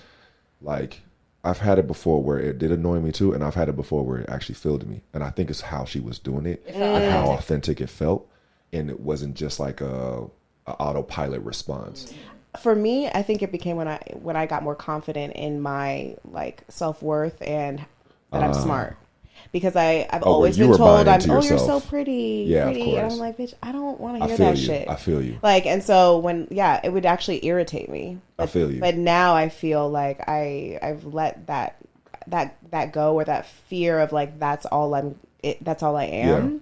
like, I've had it before where it did annoy me too, and I've had it before where it actually filled me. And I think it's how she was doing it, It felt and how authentic. authentic it felt, and it wasn't just like a autopilot response. for me, I think it became when I got more confident in my like self-worth and that I'm smart. Because I've always you been were told buying into you're yourself. so pretty, Yeah, of pretty, and course. I'm like, bitch, I don't want to I hear feel that you. shit. I feel you. Like, and so when it would actually irritate me. I feel you. But now I feel like I've let that go, or that fear of like that's all I am,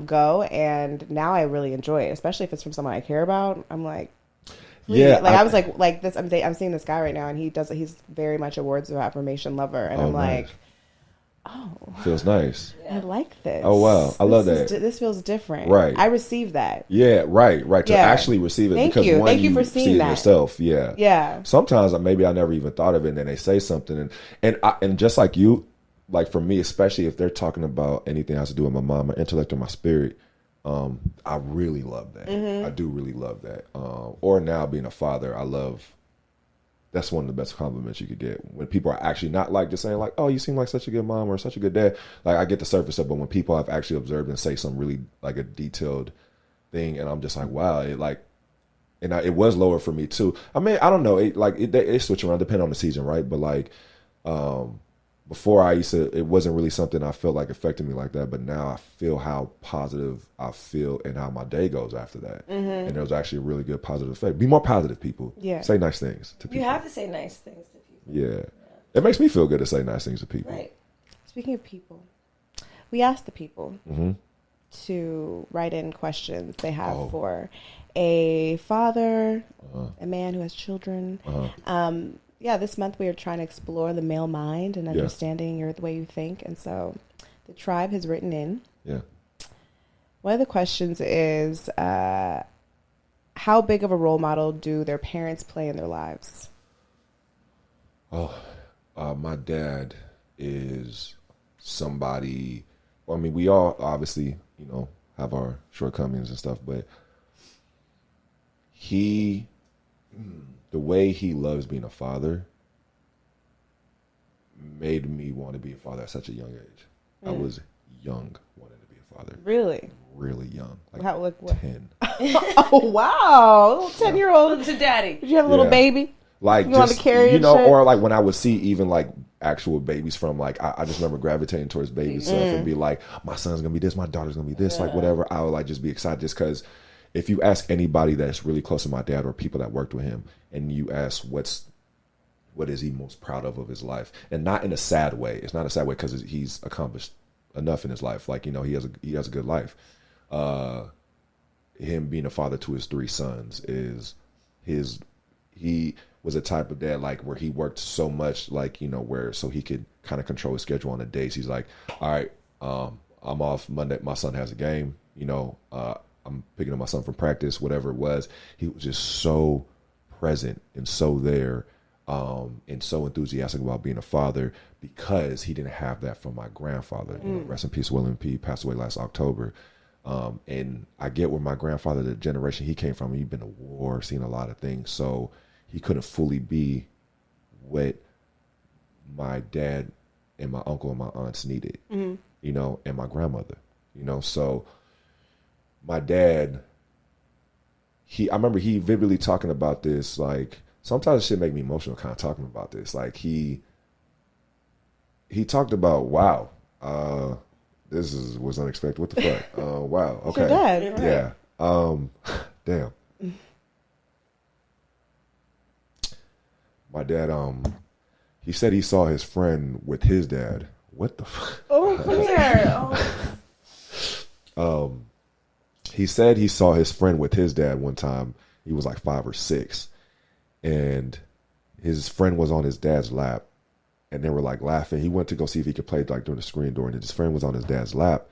go, and now I really enjoy it, especially if it's from someone I care about. I'm like, Yeah, like I was like this. I'm seeing this guy right now, and he's very much a words of affirmation lover, and Oh, I'm nice. like, oh, Feels nice. I like this. Oh, wow. I love This that. this feels different. Right. I receive that. Yeah, right. To Yeah. actually receive it, Thank because you. one, Thank you for seeing see it that. yourself. Yeah, Yeah. Sometimes maybe I never even thought of it, and then they say something, and just like you, like for me, especially if they're talking about anything that has to do with my mind, my intellect, or my spirit, I really love that. Mm-hmm. I do really love that. Or now being a father, I love. That's one of the best compliments you could get, when people are actually not like just saying like, "Oh, you seem like such a good mom" or "such a good dad." Like I get the surface stuff, but when people have actually observed and say some really like a detailed thing, and I'm just like, wow, it like, and it was lower for me too. I mean, I don't know, it switch around depending on the season, right? But like, before it wasn't really something I felt like affected me like that, but now I feel how positive I feel and how my day goes after that. And there was actually a really good positive effect. Be more positive, people. Yeah. Say nice things to people. You have to say nice things to people. Yeah. It makes me feel good to say nice things to people. Right. Speaking of people, we asked the people Mm-hmm. to write in questions they have Oh. for a father, Uh-huh. a man who has children. Uh-huh. Yeah, this month we are trying to explore the male mind and Yeah. understanding the way you think. And so the tribe has written in. Yeah. One of the questions is, how big of a role model do their parents play in their lives? My dad is somebody. Well, I mean, we all obviously, have our shortcomings and stuff, but the way he loves being a father made me want to be a father at such a young age. I was young wanting to be a father. Really? Really young. Like How, like what? 10. Oh, wow. Little 10-year-old. To daddy. Did you have a little Yeah. baby? Like, You wanted just, to carry and shit? or like when I would see even like actual babies from like, I just remember gravitating towards baby stuff and be like, my son's gonna be this, my daughter's gonna be this, like whatever. I would like just be excited, just because if you ask anybody that's really close to my dad or people that worked with him, and you ask what is he most proud of his life, and not in a sad way. It's not a sad way because he's accomplished enough in his life. Like, he has a good life. Him being a father to his 3 sons he was a type of dad like where he worked so much, like, where so he could kind of control his schedule on the days. He's like, all right, I'm off Monday. My son has a game. I'm picking up my son from practice, whatever it was. He was just so present and so there, and so enthusiastic about being a father because he didn't have that from my grandfather. Rest in peace, William P. Passed away last October. And I get where my grandfather, the generation he came from, he'd been to war, seen a lot of things, so he couldn't fully be what my dad and my uncle and my aunts needed, and my grandmother, so my dad, I remember he vividly talking about this, like, sometimes shit make me emotional kind of talking about this. Like, he talked about, wow, this was unexpected. What the fuck? Wow. Okay. Your dad, right? Yeah. Damn. My dad, he said he saw his friend with his dad. What the fuck? Oh, come here. Oh. He said he saw his friend with his dad one time. He was like 5 or 6. And his friend was on his dad's lap. And they were like laughing. He went to go see if he could play like during the screen door. And his friend was on his dad's lap.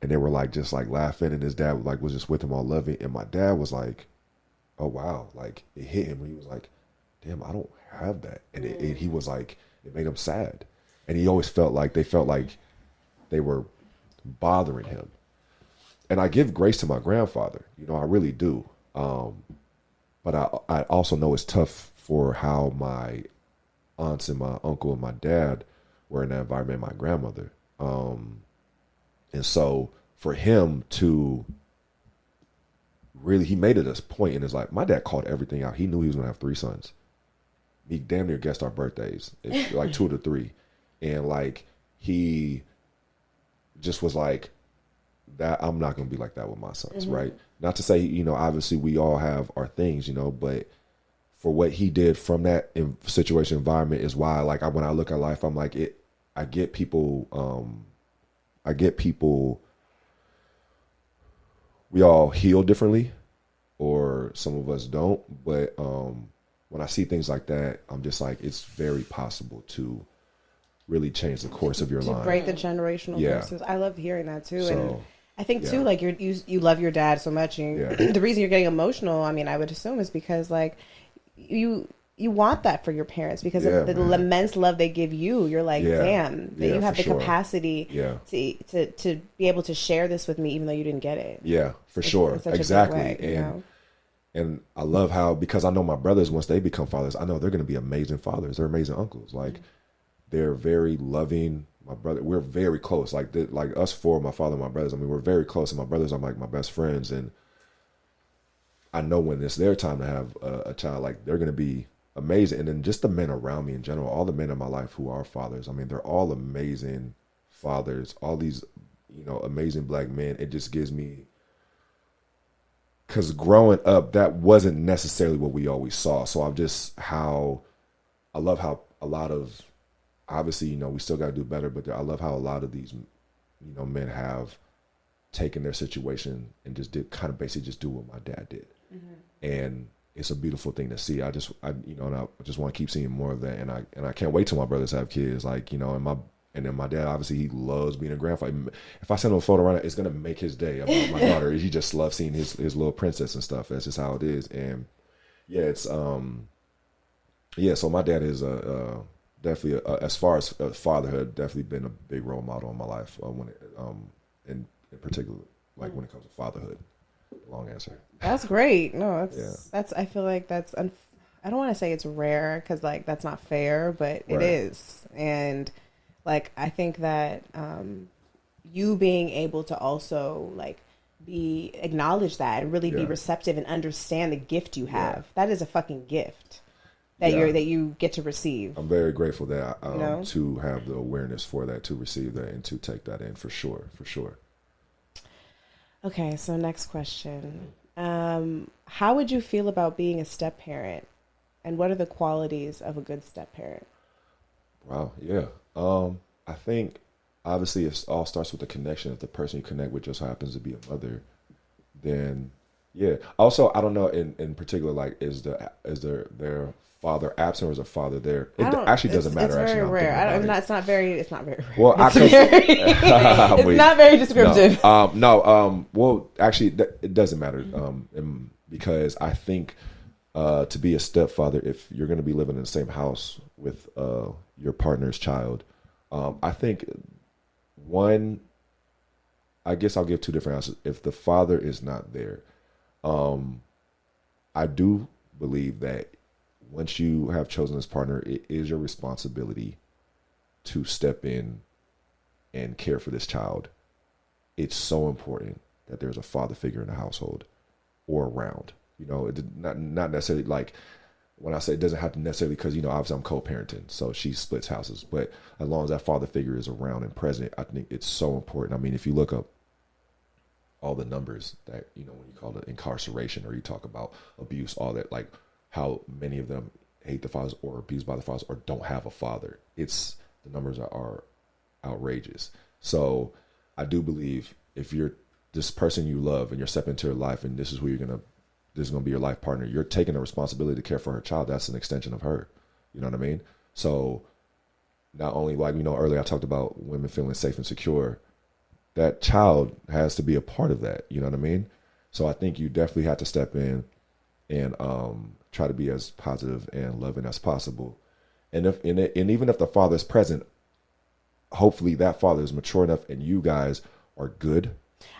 And they were like just like laughing. And his dad like was just with him all loving. And my dad was like, oh wow. Like it hit him. He was like, damn, I don't have that. And he was like, it made him sad. And he always felt like they were bothering him. And I give grace to my grandfather, I really do. But I also know it's tough for how my aunts and my uncle and my dad were in that environment, my grandmother. And so for him to really, he made it a point in his life. My dad called everything out. He knew he was going to have 3 sons. He damn near guessed our birthdays, like 2 to 3. And like, he just was like, that I'm not going to be like that with my sons, right? Not to say, obviously we all have our things, but for what he did from that situation environment is why, like, when I look at life, I'm like, I get people, we all heal differently, or some of us don't. But when I see things like that, I'm just like, it's very possible to really change the course of your life. To break the generational curses. I love hearing that too. So, and I think too, like you love your dad so much, and the reason you're getting emotional, I mean, I would assume is because like you want that for your parents because of the immense love they give you. You're like, damn, that you have the capacity to be able to share this with me, even though you didn't get it. Yeah, for sure, exactly. Way, and I love how, because I know my brothers, once they become fathers, I know they're going to be amazing fathers. They're amazing uncles. Like they're very loving. My brother, we're very close. Like us four, my father and my brothers, I mean, we're very close. And my brothers are like my best friends. And I know when it's their time to have a child, like they're going to be amazing. And then just the men around me in general, all the men in my life who are fathers, I mean, they're all amazing fathers, all these, amazing black men. It just gives me, because growing up, that wasn't necessarily what we always saw. So I love how a lot of, obviously, we still got to do better, but I love how a lot of these, men have taken their situation and just did kind of basically just do what my dad did. And it's a beautiful thing to see. I just want to keep seeing more of that. And I can't wait till my brothers have kids, like, and then my dad, obviously he loves being a grandfather. If I send him a photo around, it's going to make his day about my daughter. He just loves seeing his little princess and stuff. That's just how it is. And it's, so my dad is, definitely, as far as fatherhood, definitely been a big role model in my life. In particular, like when it comes to fatherhood. Long answer. That's great. No, that's. I feel like that's. I don't want to say it's rare because like that's not fair, but it is. And like I think that you being able to also like acknowledge that and really be receptive and understand the gift you have. That is a fucking gift. That you get to receive. I'm very grateful that to have the awareness for that, to receive that, and to take that in for sure. Okay, so next question. How would you feel about being a step parent, and what are the qualities of a good step parent? Wow, yeah. I think obviously it all starts with the connection. If the person you connect with just happens to be a mother, then Yeah. Also, I don't know in particular, like, is their father absent or is their father there? It actually doesn't matter. It's Actually, very now I'm rare. thinking about it. It's not very. It's not very. Well, It's, I'm it's weak. not very descriptive. No. Well, actually, it doesn't matter. Because I think to be a stepfather, if you're going to be living in the same house with your partner's child, I think one. I guess I'll give two different answers. If the father is not there, I do believe that once you have chosen this partner, it is your responsibility to step in and care for this child. It's so important that there's a father figure in the household or around. You know, not necessarily like when I say it doesn't have to necessarily because, you know, obviously I'm co-parenting, so she splits houses. But as long as that father figure is around and present, I think it's so important. I mean, if you look up all the numbers that, you know, when you call it incarceration or you talk about abuse, all that, like how many of them hate the fathers or abused by the fathers or don't have a father, the numbers are outrageous. So I do believe if you're this person you love and you're stepping into your life and this is going to be your life partner, you're taking the responsibility to care for her child. That's an extension of her. You know what I mean? So not only, like, you know, earlier I talked about women feeling safe and secure, that child has to be a part of that. You know what I mean? So I think you definitely have to step in and try to be as positive and loving as possible. And even if the father is present, hopefully that father is mature enough and you guys are good.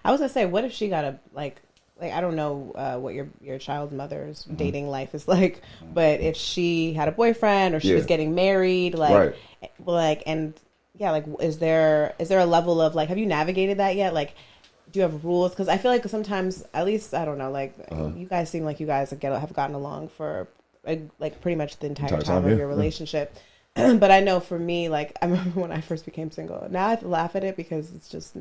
I was gonna say, what if she got a like I don't know what your child's mother's dating life is like, but if she had a boyfriend or she was getting married, like, and yeah, like, is there a level of like, have you navigated that yet? Like, do you have rules? Because I feel like sometimes, at least, I don't know, like, you guys seem like you guys have gotten along for like pretty much the entire time of your relationship. But I know for me, like, I remember when I first became single. Now I have to laugh at it because it's just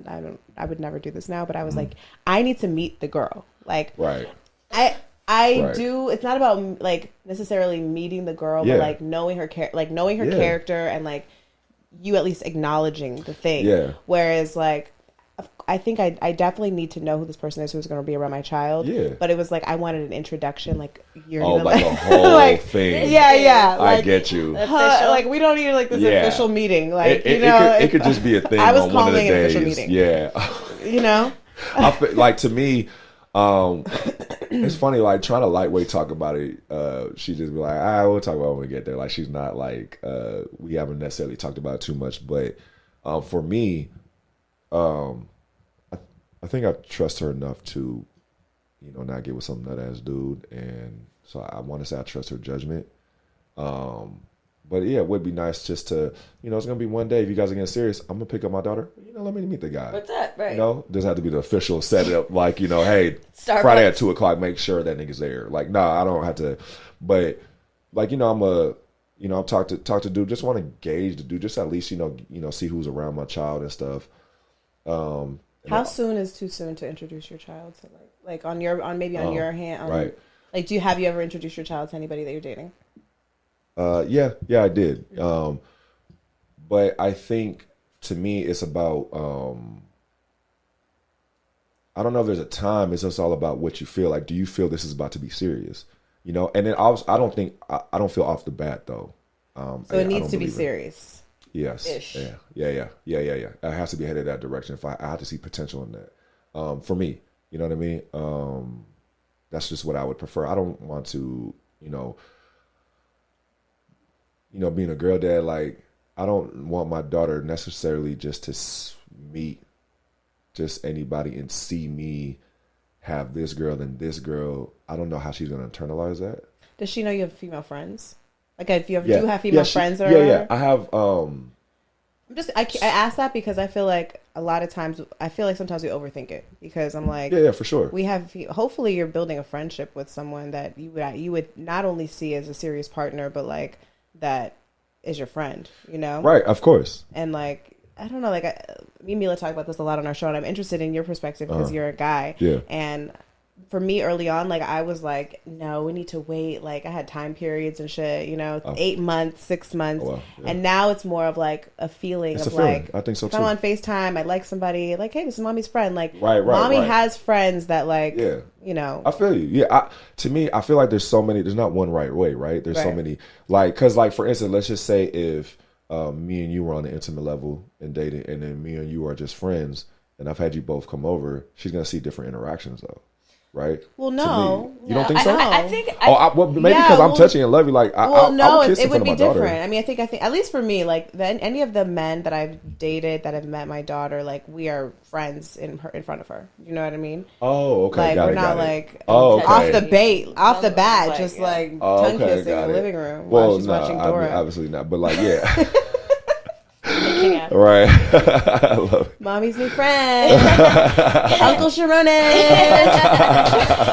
I would never do this now. But I was like, I need to meet the girl. Like, I do. It's not about like necessarily meeting the girl, but like knowing her character and like you at least acknowledging the thing. Yeah. Whereas like, I think I definitely need to know who this person is who's going to be around my child. Yeah. But it was like I wanted an introduction, like you're like a whole like, thing. Yeah. Like, I get you. Like we don't need like this official meeting. Like it could just be a thing. I was on one of the calling it an days. official meeting. Yeah. You know. I feel, like to me, it's funny. Like trying to lightweight talk about it. She just be like, we'll talk about it when we get there. Like she's not like we haven't necessarily talked about it too much. But for me, I think I trust her enough to, you know, not get with some nut ass dude, and so I want to say I trust her judgment. But yeah, it would be nice just to, you know, it's gonna be one day if you guys are getting serious, I'm gonna pick up my daughter. You know, let me meet the guy. What's that? Right. You know, doesn't have to be the official setup. Like, you know, hey, Starbucks. Friday at 2:00, make sure that nigga's there. Like, nah, I don't have to. But like, you know, I'm talk to dude. Just want to gauge the dude. Just at least, you know, see who's around my child and stuff. How soon is too soon to introduce your child to like on your hand? Right. Like, you ever introduced your child to anybody that you're dating? Yeah, I did. But I think to me, it's about, I don't know if there's a time. It's just all about what you feel. Like, do you feel this is about to be serious? You know, and then I don't feel off the bat though. So it needs to be serious. Yes. Ish. Yeah. It has to be headed that direction. If I have to see potential in that. For me, you know what I mean? That's just what I would prefer. I don't want to, you know, being a girl dad, like, I don't want my daughter necessarily just to meet just anybody and see me have this girl and this girl. I don't know how she's going to internalize that. Does she know you have female friends? Like, if you do have female friends or yeah. I have. I ask that because I feel like a lot of times, sometimes we overthink it because I'm like, yeah, for sure. Hopefully you're building a friendship with someone that you would not only see as a serious partner, but like that is your friend, you know? Right, of course. And like, I don't know, like me and Mila talk about this a lot on our show, and I'm interested in your perspective because you're a guy. Yeah. And for me early on, like I was like, no, we need to wait. Like I had time periods and shit, 8 months, 6 months. Oh, well, yeah. And now it's more of like a feeling It's of a feeling. like, I think so if too. I'm on FaceTime, I like somebody, like, hey, this is mommy's friend. Like, Right, mommy right. has friends that like, Yeah. I feel you. Yeah. To me, I feel like there's so many, there's not one right way, right? There's so Right. many, like, cause like, for instance, let's just say if me and you were on an intimate level and dating, and then me and you are just friends, and I've had you both come over, she's going to see different interactions though. Right? Well, To no. me. You don't think so? I think. Well, maybe because I'm touching and love you. Like, I would kiss in it front would of be my daughter. different. I mean, I think at least for me, like any of the men that I've dated that have met my daughter, like we are friends in front of her. You know what I mean? Oh, okay. Like got we're it, not got it. like Oh, okay. off the bat, Like, just yeah. like Oh, tongue okay, kissing in got the it. living room Well, while she's no, watching I Dora. mean, obviously not. But like, yeah. Making out. Right. I love it. Mommy's new friend, Uncle Sharonis.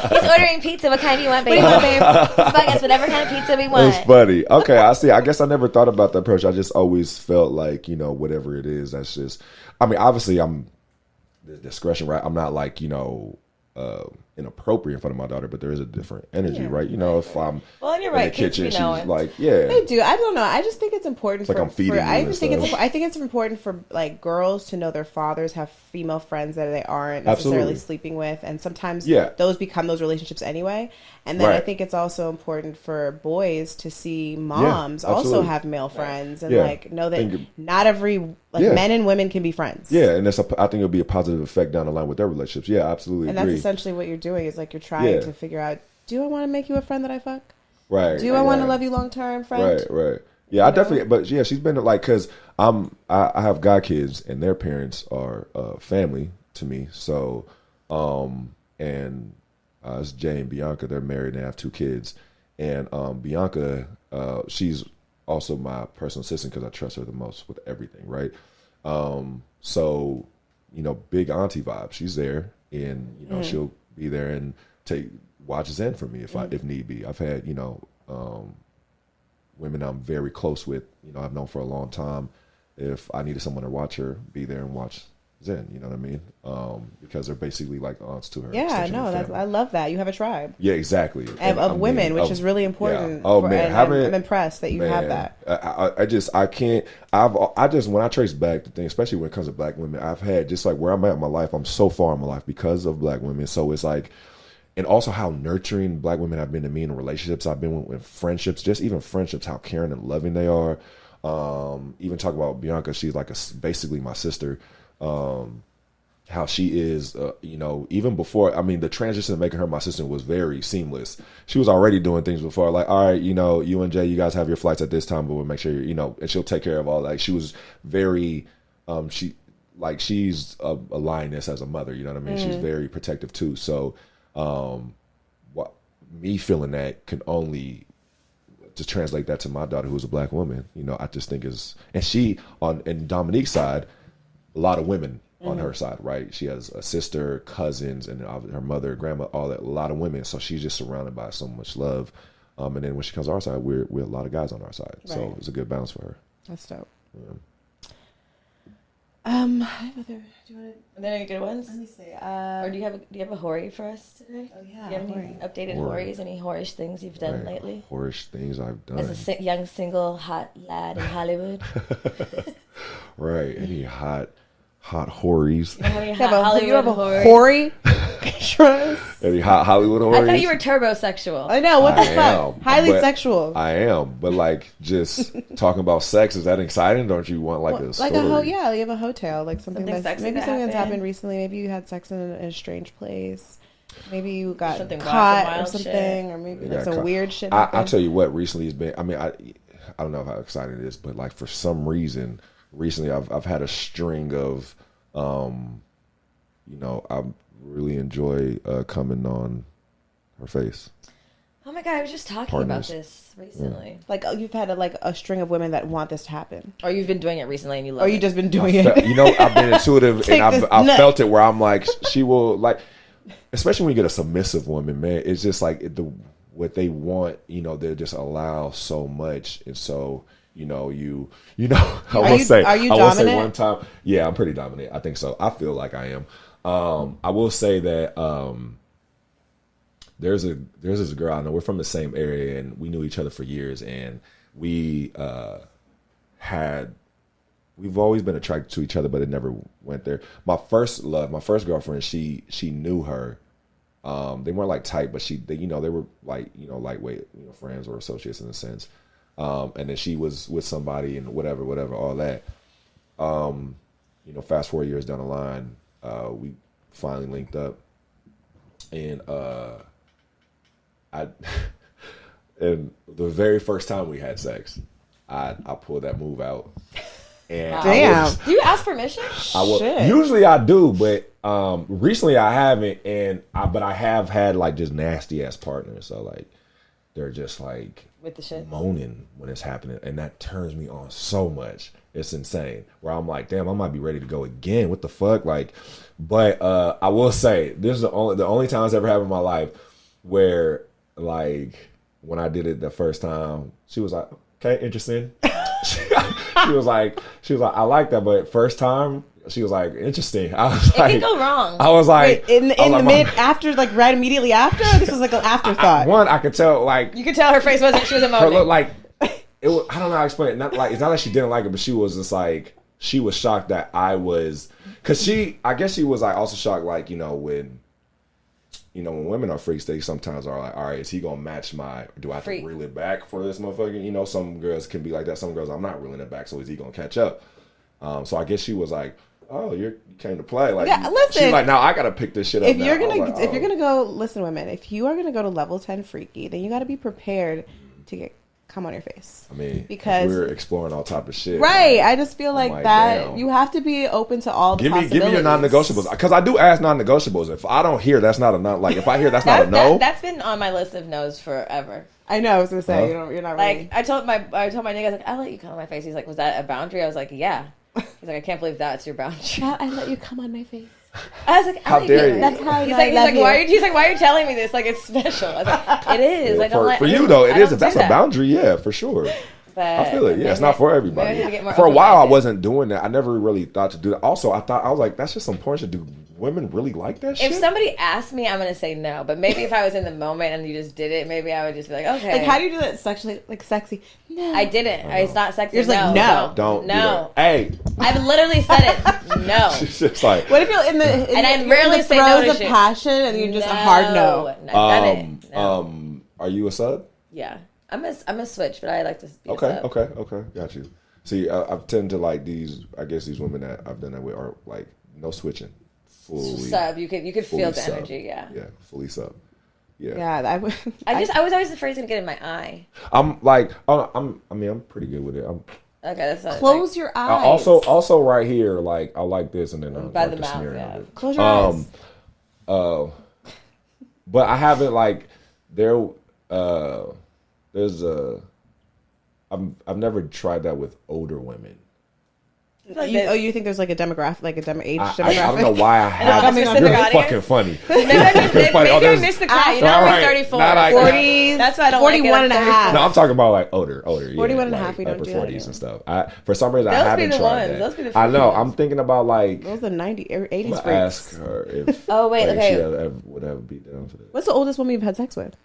He's ordering pizza. What kind do you want, baby? What do you want, babe? Let's buy us whatever kind of pizza we want. It's funny. Okay, I see. I guess I never thought about the approach. I just always felt like, whatever it is, that's just, I mean, obviously I'm discretion, right? I'm not like, inappropriate in front of my daughter, but there is a different energy, right? If I'm Well, and you're in right. the Kids kitchen, be she's knowing. like, yeah. They do. I don't know. I just think it's important like I'm feeding you I and think stuff. I think it's important for like girls to know their fathers have female friends that they aren't necessarily Absolutely. sleeping with, and sometimes Yeah. those become those relationships anyway. And then I Right. think it's also important for boys to see moms also absolutely. have male friends and Yeah. like know that Think- not every Yeah. men and women can be friends. Yeah, and I think it'll be a positive effect down the line with their relationships. Yeah, absolutely And agree. that's essentially what you're doing is like you're trying Yeah. to figure out, do I want to make you a friend that I fuck? Right. Do I want to right. love you long term, friend? Right. Yeah, I definitely. But yeah, she's been like, cause I have god kids and their parents are family to me. So, and it's Jay and Bianca. They're married and have 2 kids. And Bianca, she's also my personal assistant because I trust her the most with everything. Right. So, big auntie vibe. She's there, and she'll be there and take watches in for me if need be. I've had women I'm very close with, I've known for a long time. If I needed someone to watch her, be there and watch Zen, you know what I mean? Because they're basically like aunts to her. Yeah, extension of no, the that's, family. I love that. You have a tribe Yeah, exactly. of women, which is really important. Yeah. Oh for, man, and having, I'm impressed that you have that. I can't. I just when I trace back the thing, especially when it comes to black women, I've had just like where I'm at in my life. I'm so far in my life because of black women. So it's like, and also how nurturing black women have been to me in relationships I've been with friendships, just even friendships, how caring and loving they are. Even talk about Bianca, she's like basically my sister. How she is, even before, I mean, the transition to making her my sister was very seamless. She was already doing things before, like, all right, you and Jay, you guys have your flights at this time, but we'll make sure, and she'll take care of all that. She was very, she's a lioness as a mother, you know what I mean? She's very protective too. So, me feeling that can only to translate that to my daughter, who's a black woman, I just think and she and Dominique's side, a lot of women on her side, right? She has a sister, cousins, and her mother, grandma, all that, a lot of women. So she's just surrounded by so much love. And then when she comes to our side, we're a lot of guys on our side. Right. So it's a good balance for her. That's dope. Yeah. I have other. Do you want to? Are there any good ones? Let me see. Or do you have a whorie for us today? Oh yeah. Do you have any updated hories? Any whorish things you've done lately? Whorish things I've done. As a young single hot lad in Hollywood. Right. Any hot whories. You have any hot Hollywood you have a whories? Trust. Any hot Hollywood whories? I thought you were turbosexual. I know. What the I fuck? am, Highly but sexual. I am, but like just talking about sex, is that exciting? Don't you want like a story? Yeah, you have a hotel, like something that's sexy maybe that something that's happened. happened recently. Maybe you had sex in a strange place. Maybe you got Something caught wild or shit. something, or maybe You like got some caught. weird shit. I'll tell you what recently has been. I mean, I don't know how exciting it is, but like for some reason, recently I've had a string of, I really enjoy coming on her face. Oh my god, I was just talking Partners. about this recently. Like you've had a string of women that want this to happen, Or you've been doing it recently and you love or it. you just been doing I've been intuitive Take and this I've nut. felt it where I'm like, she will like, especially when you get a submissive woman, man. It's just like what they want. They just allow so much, and so. I will say. Are you I will say dominant? one time. Yeah, I'm pretty dominant. I think so. I feel like I am. I will say that there's this girl I know. We're from the same area, and we knew each other for years, and we've always been attracted to each other, but it never went there. My first girlfriend, she knew her. They weren't like tight, but they were like, lightweight, friends or associates in a sense. And then she was with somebody and whatever, all that. Fast 4 years down the line, we finally linked up, and and the very first time we had sex, I pulled that move out. And damn. Do you ask permission? Usually I do, but recently I haven't, but I have had like just nasty ass partners. So like they're just like with the shit moaning when it's happening, and that turns me on so much. It's insane. Where I'm like, damn, I might be ready to go again. What the fuck? Like, but I will say this is the only time it's ever happened in my life where like when I did it the first time, she was like, okay, interesting. She was like, I like that, but first time, she was like, interesting. I was like, it can go wrong. I was like, after, like right immediately after. This was like an afterthought. I could tell, like, you could tell her face wasn't. She was emoting. Her look like it was. I don't know how to explain it. Not like it's not like she didn't like it, but she was just like she was shocked that I was, because I guess she was like also shocked, like when women are freaks, they sometimes are like, all right, is he gonna match do I have to reel it back for this motherfucker? Some girls can be like that. Some girls, I'm not reeling it back, so is he gonna catch up? So I guess she was like, oh, you came to play. Like, yeah, listen. She's like, now I gotta pick this shit up. If you're gonna go, listen, women, if you are gonna go to level 10 freaky, then you gotta be prepared to get come on your face. I mean, because we're exploring all type of shit, right? Like, I just feel like that damn. You have to be open to all the possibilities. Give me your non-negotiables, because I do ask non-negotiables. If I don't hear, that's not a non. Like if I hear, that's not a no. That's been on my list of no's forever. I know. I was gonna say you're not really. Like I told my nigga, I was like, I'll let you come on my face. He's like, was that a boundary? I was like, yeah. He's like, I can't believe that's your boundary. I let you come on my face. I was like, how dare you? That's how he's like, why are you telling me this? Like it's special. I was like, it is. Yeah, for you though, it is. If that's a boundary, yeah, for sure. But I feel it. Yeah, it's not for everybody. For a while, I wasn't doing that. I never really thought to do that. Also, I was like, that's just some porn shit. Do women really like that shit? If somebody asked me, I'm gonna say no. But maybe if I was in the moment and you just did it, maybe I would just be like, okay. Like, how do you do that sexually? Like sexy? No, I didn't. It's not sexy. You're just like, no, don't. No. Do that. Hey, I've literally said it. No. She's just like, what if you're in the and I rarely say no to of shit. passion and you're just a hard no? I've done it. No. Are you a sub? Yeah. I'm a switch, but I like to be a sub. Okay, got you. See, I tend to like these. I guess these women that I've done that with are like no switching, fully sub. You could feel the sub. energy. Yeah, fully sub. Yeah, I was always afraid it's gonna get in my eye. I'm like, I'm pretty good with it. Okay, that's not close your eyes. Also right here, like I like this, and then by like the mouth. Yeah. Close your eyes. But I haven't like I've never tried that with older women. You think there's like a demographic, like age demographic? I don't know why I have. You're fucking funny. Maybe I missed the cut. You know, I'm 34. 40s. That's why I don't 41 like it. and a half. No, I'm talking about like older. 41 and a half. We don't do that. 40s and stuff. For some reason, I Those haven't be the tried ones. that. Those be the I know. ones. I'm thinking about like. Those are 90s, 80s freaks. Ask her if. Oh wait, like, okay. She would ever be down for that. What's the oldest woman you've had sex with?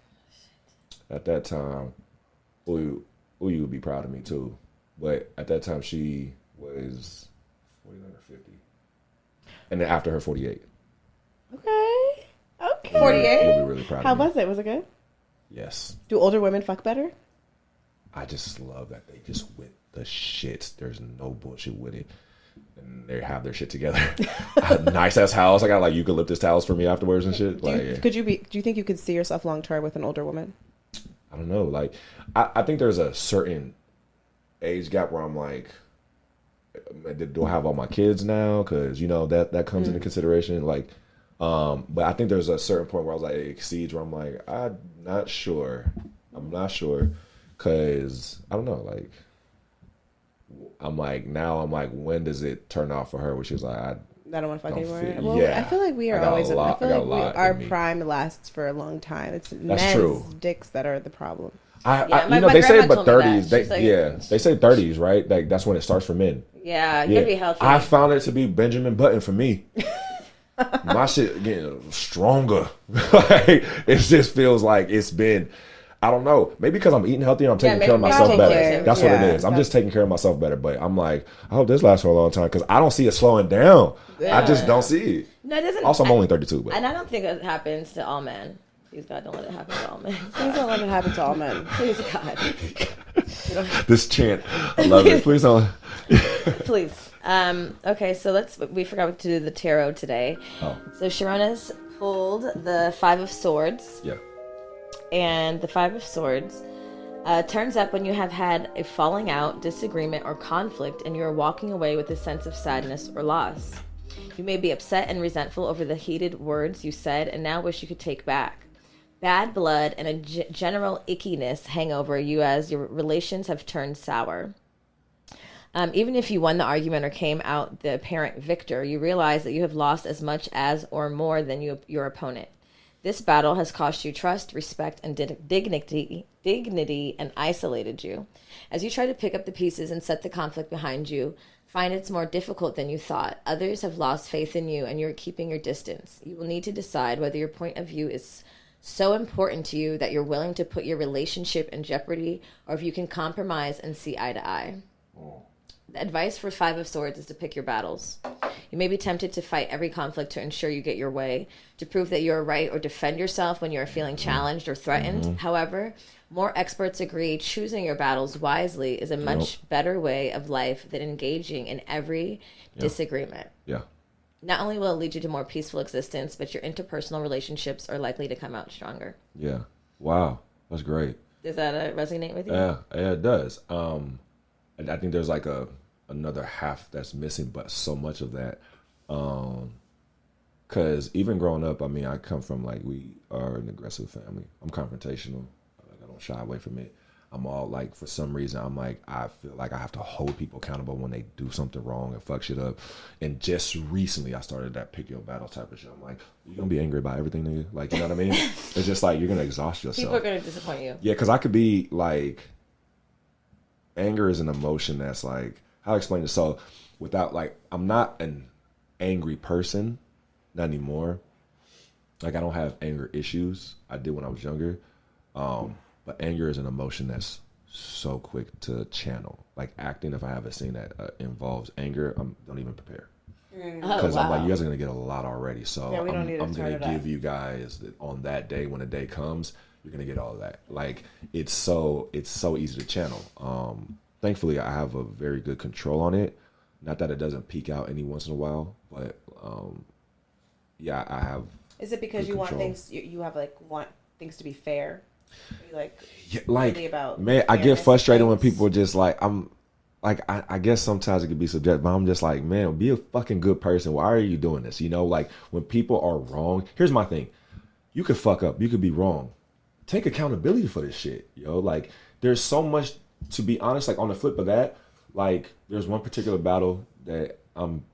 At that time, you would be proud of me too. But at that time, she was 49 or 50, and then after her 48. Okay. 48. You'll be really proud. How of me. was it? Was it good? Yes. Do older women fuck better? I just love that they just with the shits. There's no bullshit with it. And they have their shit together. Nice ass house. I got like eucalyptus towels for me afterwards and shit. Do you think you could see yourself long term with an older woman? I don't know. Like, I think there's a certain age gap where I'm like, do I have all my kids now? Because that comes into consideration. Like, but I think there's a certain point where I was like, it exceeds where I'm like, I'm not sure, because I don't know. Like, I'm like, when does it turn off for her? Where she's like, I don't want to fuck anymore. I feel like we are always. I feel like our prime lasts for a long time. It's men's dicks that are the problem. They say but 30s. They say 30s, right? Like that's when it starts for men. Yeah, you gotta be healthy. I found it to be Benjamin Button for me. my shit getting stronger. Like, it just feels like it's been, I don't know, maybe because I'm eating healthy and I'm taking care of myself better. That's what it is. I'm just taking care of myself better. But I'm like, I hope this lasts for a long time because I don't see it slowing down. I just don't see it. No, it doesn't. Also, I'm only 32. But. And I don't think it happens to all men. Please, God, don't let it happen to all men. Please don't let it happen to all men. Please, God. This chant, I love it. Please don't. Please. Okay, so we forgot to do the tarot today. Oh. So Sarunas pulled the Five of Swords. Yeah. And the Five of Swords turns up when you have had a falling out, disagreement, or conflict, and you are walking away with a sense of sadness or loss. You may be upset and resentful over the heated words you said and now wish you could take back. Bad blood and a general ickiness hang over you as your relations have turned sour. Even if you won the argument or came out the apparent victor, you realize that you have lost as much as or more than your opponent. This battle has cost you trust, respect, and dignity, and isolated you. As you try to pick up the pieces and set the conflict behind you, find it's more difficult than you thought. Others have lost faith in you, and you're keeping your distance. You will need to decide whether your point of view is so important to you that you're willing to put your relationship in jeopardy, or if you can compromise and see eye to eye. The advice for Five of Swords is to pick your battles. You may be tempted to fight every conflict to ensure you get your way, to prove that you're right, or defend yourself when you're feeling challenged or threatened. However, more experts agree choosing your battles wisely is a much better way of life than engaging in every disagreement. Yeah. Not only will it lead you to more peaceful existence, but your interpersonal relationships are likely to come out stronger. Yeah. Wow. That's great. Does that resonate with you? Yeah, it does. And I think there's like another half that's missing, but so much of that. Because even growing up, I mean, I come from like, we are an aggressive family. I'm confrontational. Like, I don't shy away from it. I'm all like, for some reason, I'm like, I feel like I have to hold people accountable when they do something wrong and fuck shit up. And just recently, I started that pick your battle type of shit. I'm like, you're going to be angry about everything, nigga? Like, you know what I mean? It's just like, you're going to exhaust yourself. People are going to disappoint you. Yeah, because I could be like, anger is an emotion that's like, how do I explain it? So without like, I'm not an angry person, not anymore. Like, I don't have anger issues. I did when I was younger. But anger is an emotion that's so quick to channel. Like acting, if I have a scene that involves anger, don't even prepare. Because I'm like, you guys are going to get a lot already. So yeah, I'm going to give you guys that on that day, when the day comes, you're going to get all of that. Like, it's so easy to channel. Thankfully, I have a very good control on it. Not that it doesn't peak out any once in a while, but yeah, I have. Is it because you want things, you have like, want things to be fair? Like, yeah, like really about man, I get frustrated when people just like, I guess sometimes it could be subjective, but I'm just like, man, be a fucking good person. Why are you doing this? You know, like when people are wrong, here's my thing. You could fuck up. You could be wrong. Take accountability for this shit, yo. Like, there's so much, to be honest, like on the flip of that, like there's one particular battle that I'm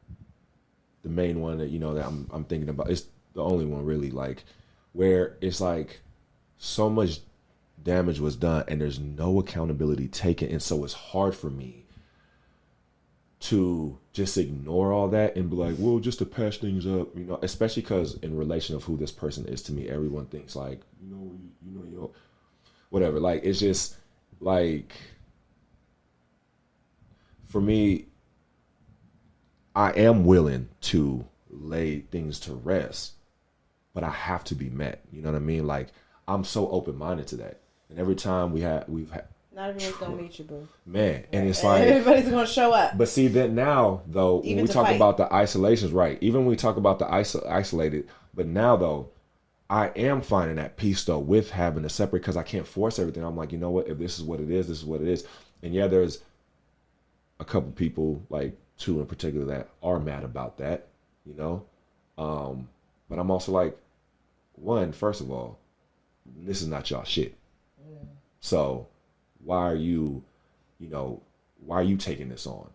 the main one that, you know, that I'm thinking about. It's the only one really, like, where it's like so much damage was done and there's no accountability taken, and so it's hard for me to just ignore all that and be like, well, just to patch things up, you know, especially because in relation of who this person is to me, everyone thinks like, you know, whatever. Like, it's just like, for me, I am willing to lay things to rest, but I have to be met. You know what I mean? Like, I'm so open-minded to that. And every time we've had not everyone's gonna meet you, boo. Man, and it's like everybody's gonna show up. But see, that now though, even when we talk about the isolations, right? Even when we talk about the isolated, but now though, I am finding that peace though with having to separate, because I can't force everything. I'm like, you know what? If this is what it is, this is what it is. And yeah, there's a couple people, like 2 in particular, that are mad about that, you know. But I'm also like, one, first of all, this is not y'all shit. So why are you taking this on?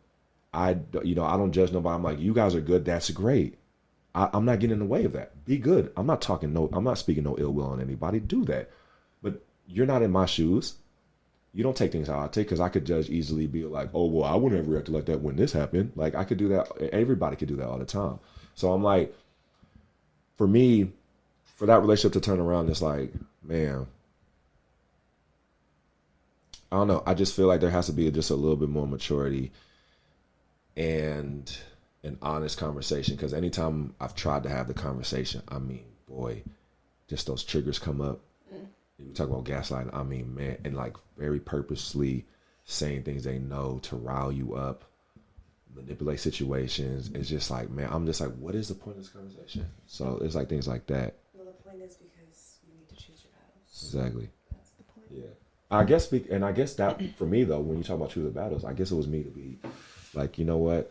I don't judge nobody. I'm like, you guys are good. That's great. I'm not getting in the way of that. Be good. I'm not speaking no ill will on anybody. Do that. But you're not in my shoes. You don't take things how I take, because I could judge easily, be like, oh, well, I wouldn't have reacted like that when this happened. Like, I could do that. Everybody could do that all the time. So I'm like, for me, for that relationship to turn around, it's like, man, I don't know. I just feel like there has to be just a little bit more maturity and an honest conversation. Because anytime I've tried to have the conversation, I mean, boy, just those triggers come up. You talk about gaslighting, I mean, man, and like very purposely saying things they know to rile you up, manipulate situations. It's just like, man, I'm just like, what is the point of this conversation? So it's like things like that. Well, the point is because you need to choose your battles. Exactly. That's the point. Yeah. I guess that for me though, when you talk about choosing battles, I guess it was me to be like, you know what?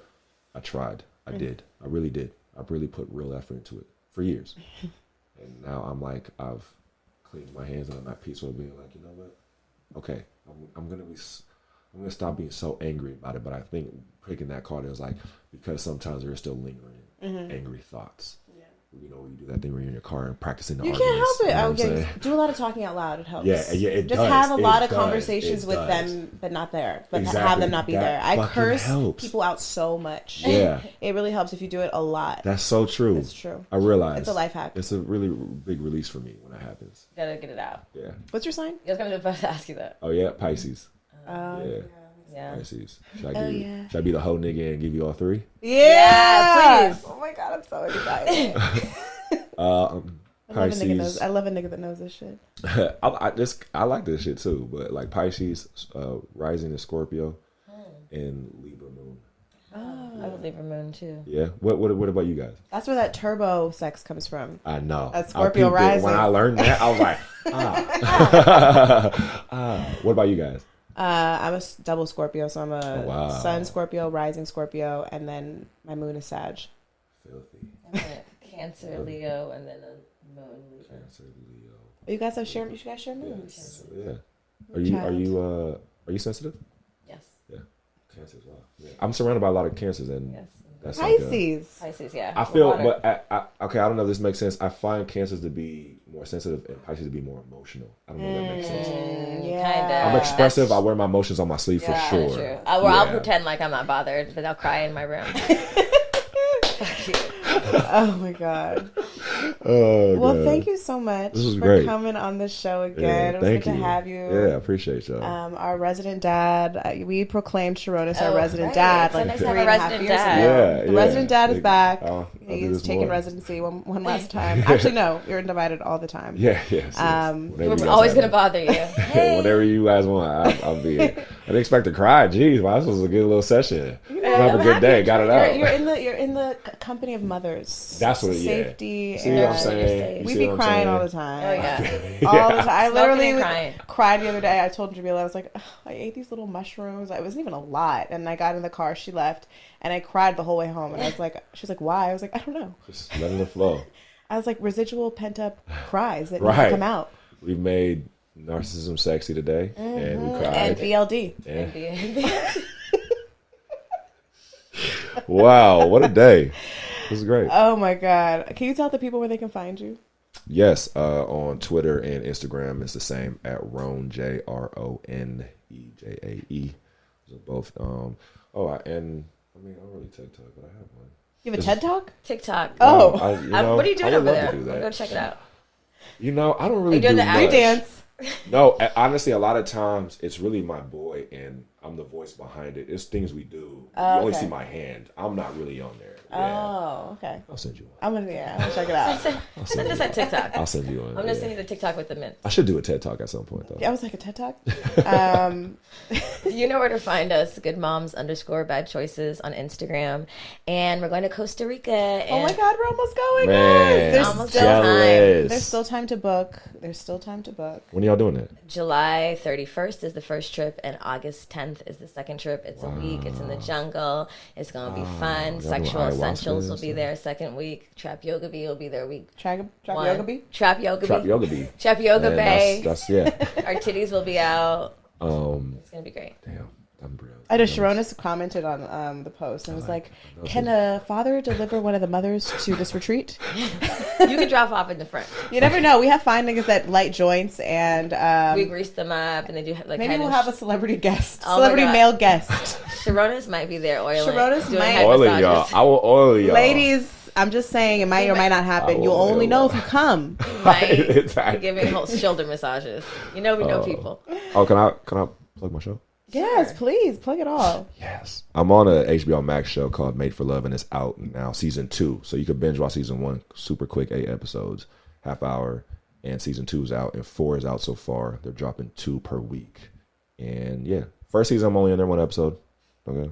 I tried. I did. I really did. I really put real effort into it for years. And now I'm like, I've cleaned my hands and I'm at peace with being like, you know what? Okay, I'm gonna stop being so angry about it. But I think picking that card is like, because sometimes there are still lingering angry thoughts. You know, when you do that thing where you're in your car and practicing the You arguments. can't help it. You know I what I'm would saying? do a lot of talking out loud. It helps. Yeah, it Just does. have a lot It of does. conversations It with does. them, but not there. But Exactly. have them not be That there. I fucking curse helps. people out so much. Yeah. It really helps if you do it a lot. That's so true. It's true. I realize It's a life hack. It's a really big release for me when that happens. Gotta get it out. Yeah. What's your sign? I was gonna about to ask you that. Oh yeah, Pisces. Yeah. Yeah. Pisces. Should Oh, I yeah. Should I be the whole nigga and give you all three? Yeah, please. Oh my god, I'm so excited. Pisces. I love a nigga that knows this shit. I like this shit too, but like Pisces, rising in Scorpio, and Libra moon. I would Libra moon too. Yeah. What about you guys? That's where that turbo sex comes from. I know. That's Scorpio I peeped it. rising. When I learned that, I was like, What about you guys? I'm a double Scorpio, so I'm a Wow. sun Scorpio, rising Scorpio, and then my moon is Sag. Filthy. I'm a Cancer, Leo, and then a moon Libra. Cancer, Leo. You guys share moons. Yeah. Child. Are you sensitive? Yes. Yeah. Cancer as well. Yeah. I'm surrounded by a lot of cancers, and Yes. that's like Pisces. Pisces, yeah. I feel, Water. but okay, I don't know if this makes sense. I find cancers to be more sensitive and Pisces to be more emotional. I don't know if that makes sense. Yeah. Kinda. I'm expressive. I wear my emotions on my sleeve for Yeah, sure. True. I'll Yeah. pretend like I'm not bothered, but I'll cry in my room. Fuck you. Oh my god. Oh, Well, God. thank you so much This was for great. coming on the show Yeah, again. It was thank good you. to have you. Yeah, I appreciate y'all. Our resident dad. We proclaimed Sarunas our Oh, resident right. dad So like nice to have a 3.5 resident years dad. ago. Yeah, The yeah. resident dad is back. I'll do He's this taking more. residency one last time. Actually, no, you're invited all the time. Yeah, yes. Um, Whenever you We're guys always have gonna it. bother you. Hey. Whatever you guys want, I'll be. I didn't expect to cry. Jeez, wow, this was a good little session. Have a good day. Got it out. You're in the company of mothers. That's what it is. Safety. See what I'm and saying? You we see be what I'm crying saying? all the time. Oh yeah. All the time. I Smoking literally and crying. cried the other day. I told Jamila, I was like, "Ugh, I ate these little mushrooms. It wasn't even a lot. And I got in the car, she left, and I cried the whole way home. And I was like, she's like, why? I was like, I don't know. Just letting it flow. I was like, residual pent up cries that need Right. to come out. We made narcissism sexy today, and we cried. And BLD. And- wow, what a day! This is great. Oh my God. Can you tell the people where they can find you? Yes, on Twitter and Instagram, it's the same at Ron JRONEJAE. Those are both. And I mean, I don't really TikTok, but I have one. You have a TED Talk? TikTok. Oh. What are you doing I would over love there? to do that. Go check it out. You know, I don't really Are you doing do the much. act? Dance. No, honestly, a lot of times it's really my boy, and I'm the voice behind it. It's things we do. You only okay. see my hand. I'm not really on there. Yeah. Oh, okay. I'll send you one. I'm gonna check it out. Send us that TikTok. I'll send you one. I'm gonna send you the TikTok with the mint. I should do a TED Talk at some point, though. Yeah, I was like a TED Talk. You know where to find us. Goodmoms_bad choices on Instagram, and we're going to Costa Rica. And Oh my God, we're almost going, Man, guys. There's almost still jealous. There's still time to book. There's still time to book. When are y'all doing that? July 31st is the first trip, and August 10th is the second trip. It's a week. It's in the jungle. It's gonna be fun. y'all Sexual doing ayahuasca essentials will and be stuff? there second week. Trap Yoga Bee will be there week Trap one. Yoga Bee? Trap Yoga Trap Bee. Yoga Bee. Trap Yoga Man, Bay. that's yeah. Our titties will be out. Um, It's gonna be great. damn, I'm brilliant. I know Sharonis commented on the post and was like, "Can a father deliver one of the mothers to this retreat?" You can drop off in the front. You never know. We have findings at light joints, and We grease them up, and they do like maybe head we'll and have a celebrity guest, Oh my celebrity God. male guest. Sharona's might be there oiling. Sharona's doing might- head Oily massages. y'all. I will oil y'all. Ladies, I'm just saying it might or might not happen. You'll only know if you come. Right. Exactly. Giving whole shoulder massages. You know we know people. Oh, can I plug my show? Yes, please plug it all. Yes. I'm on a HBO Max show called Made for Love, and it's out now, season 2. So you can binge watch season 1, super quick, 8 episodes, half hour, and season 2 is out, and 4 is out so far. They're dropping 2 per week. And yeah, first season I'm only in there 1 episode. Okay.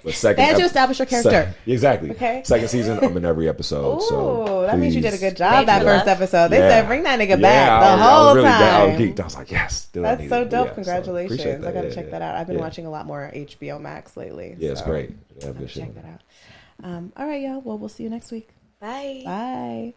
But second, And to establish your character. Exactly. Okay. Second season, I'm in every episode. Ooh, that please. means you did a good job that Made for first love. episode. They said bring that nigga back I the was whole really time. I was geeked. I was like, yes. That's so dope. So Congratulations. appreciate that. I gotta check that out. I've been Yeah. watching a lot more HBO Max lately. Yeah, it's so great. They have good shit. check that out. All right, y'all. Well, we'll see you next week. Bye. Bye.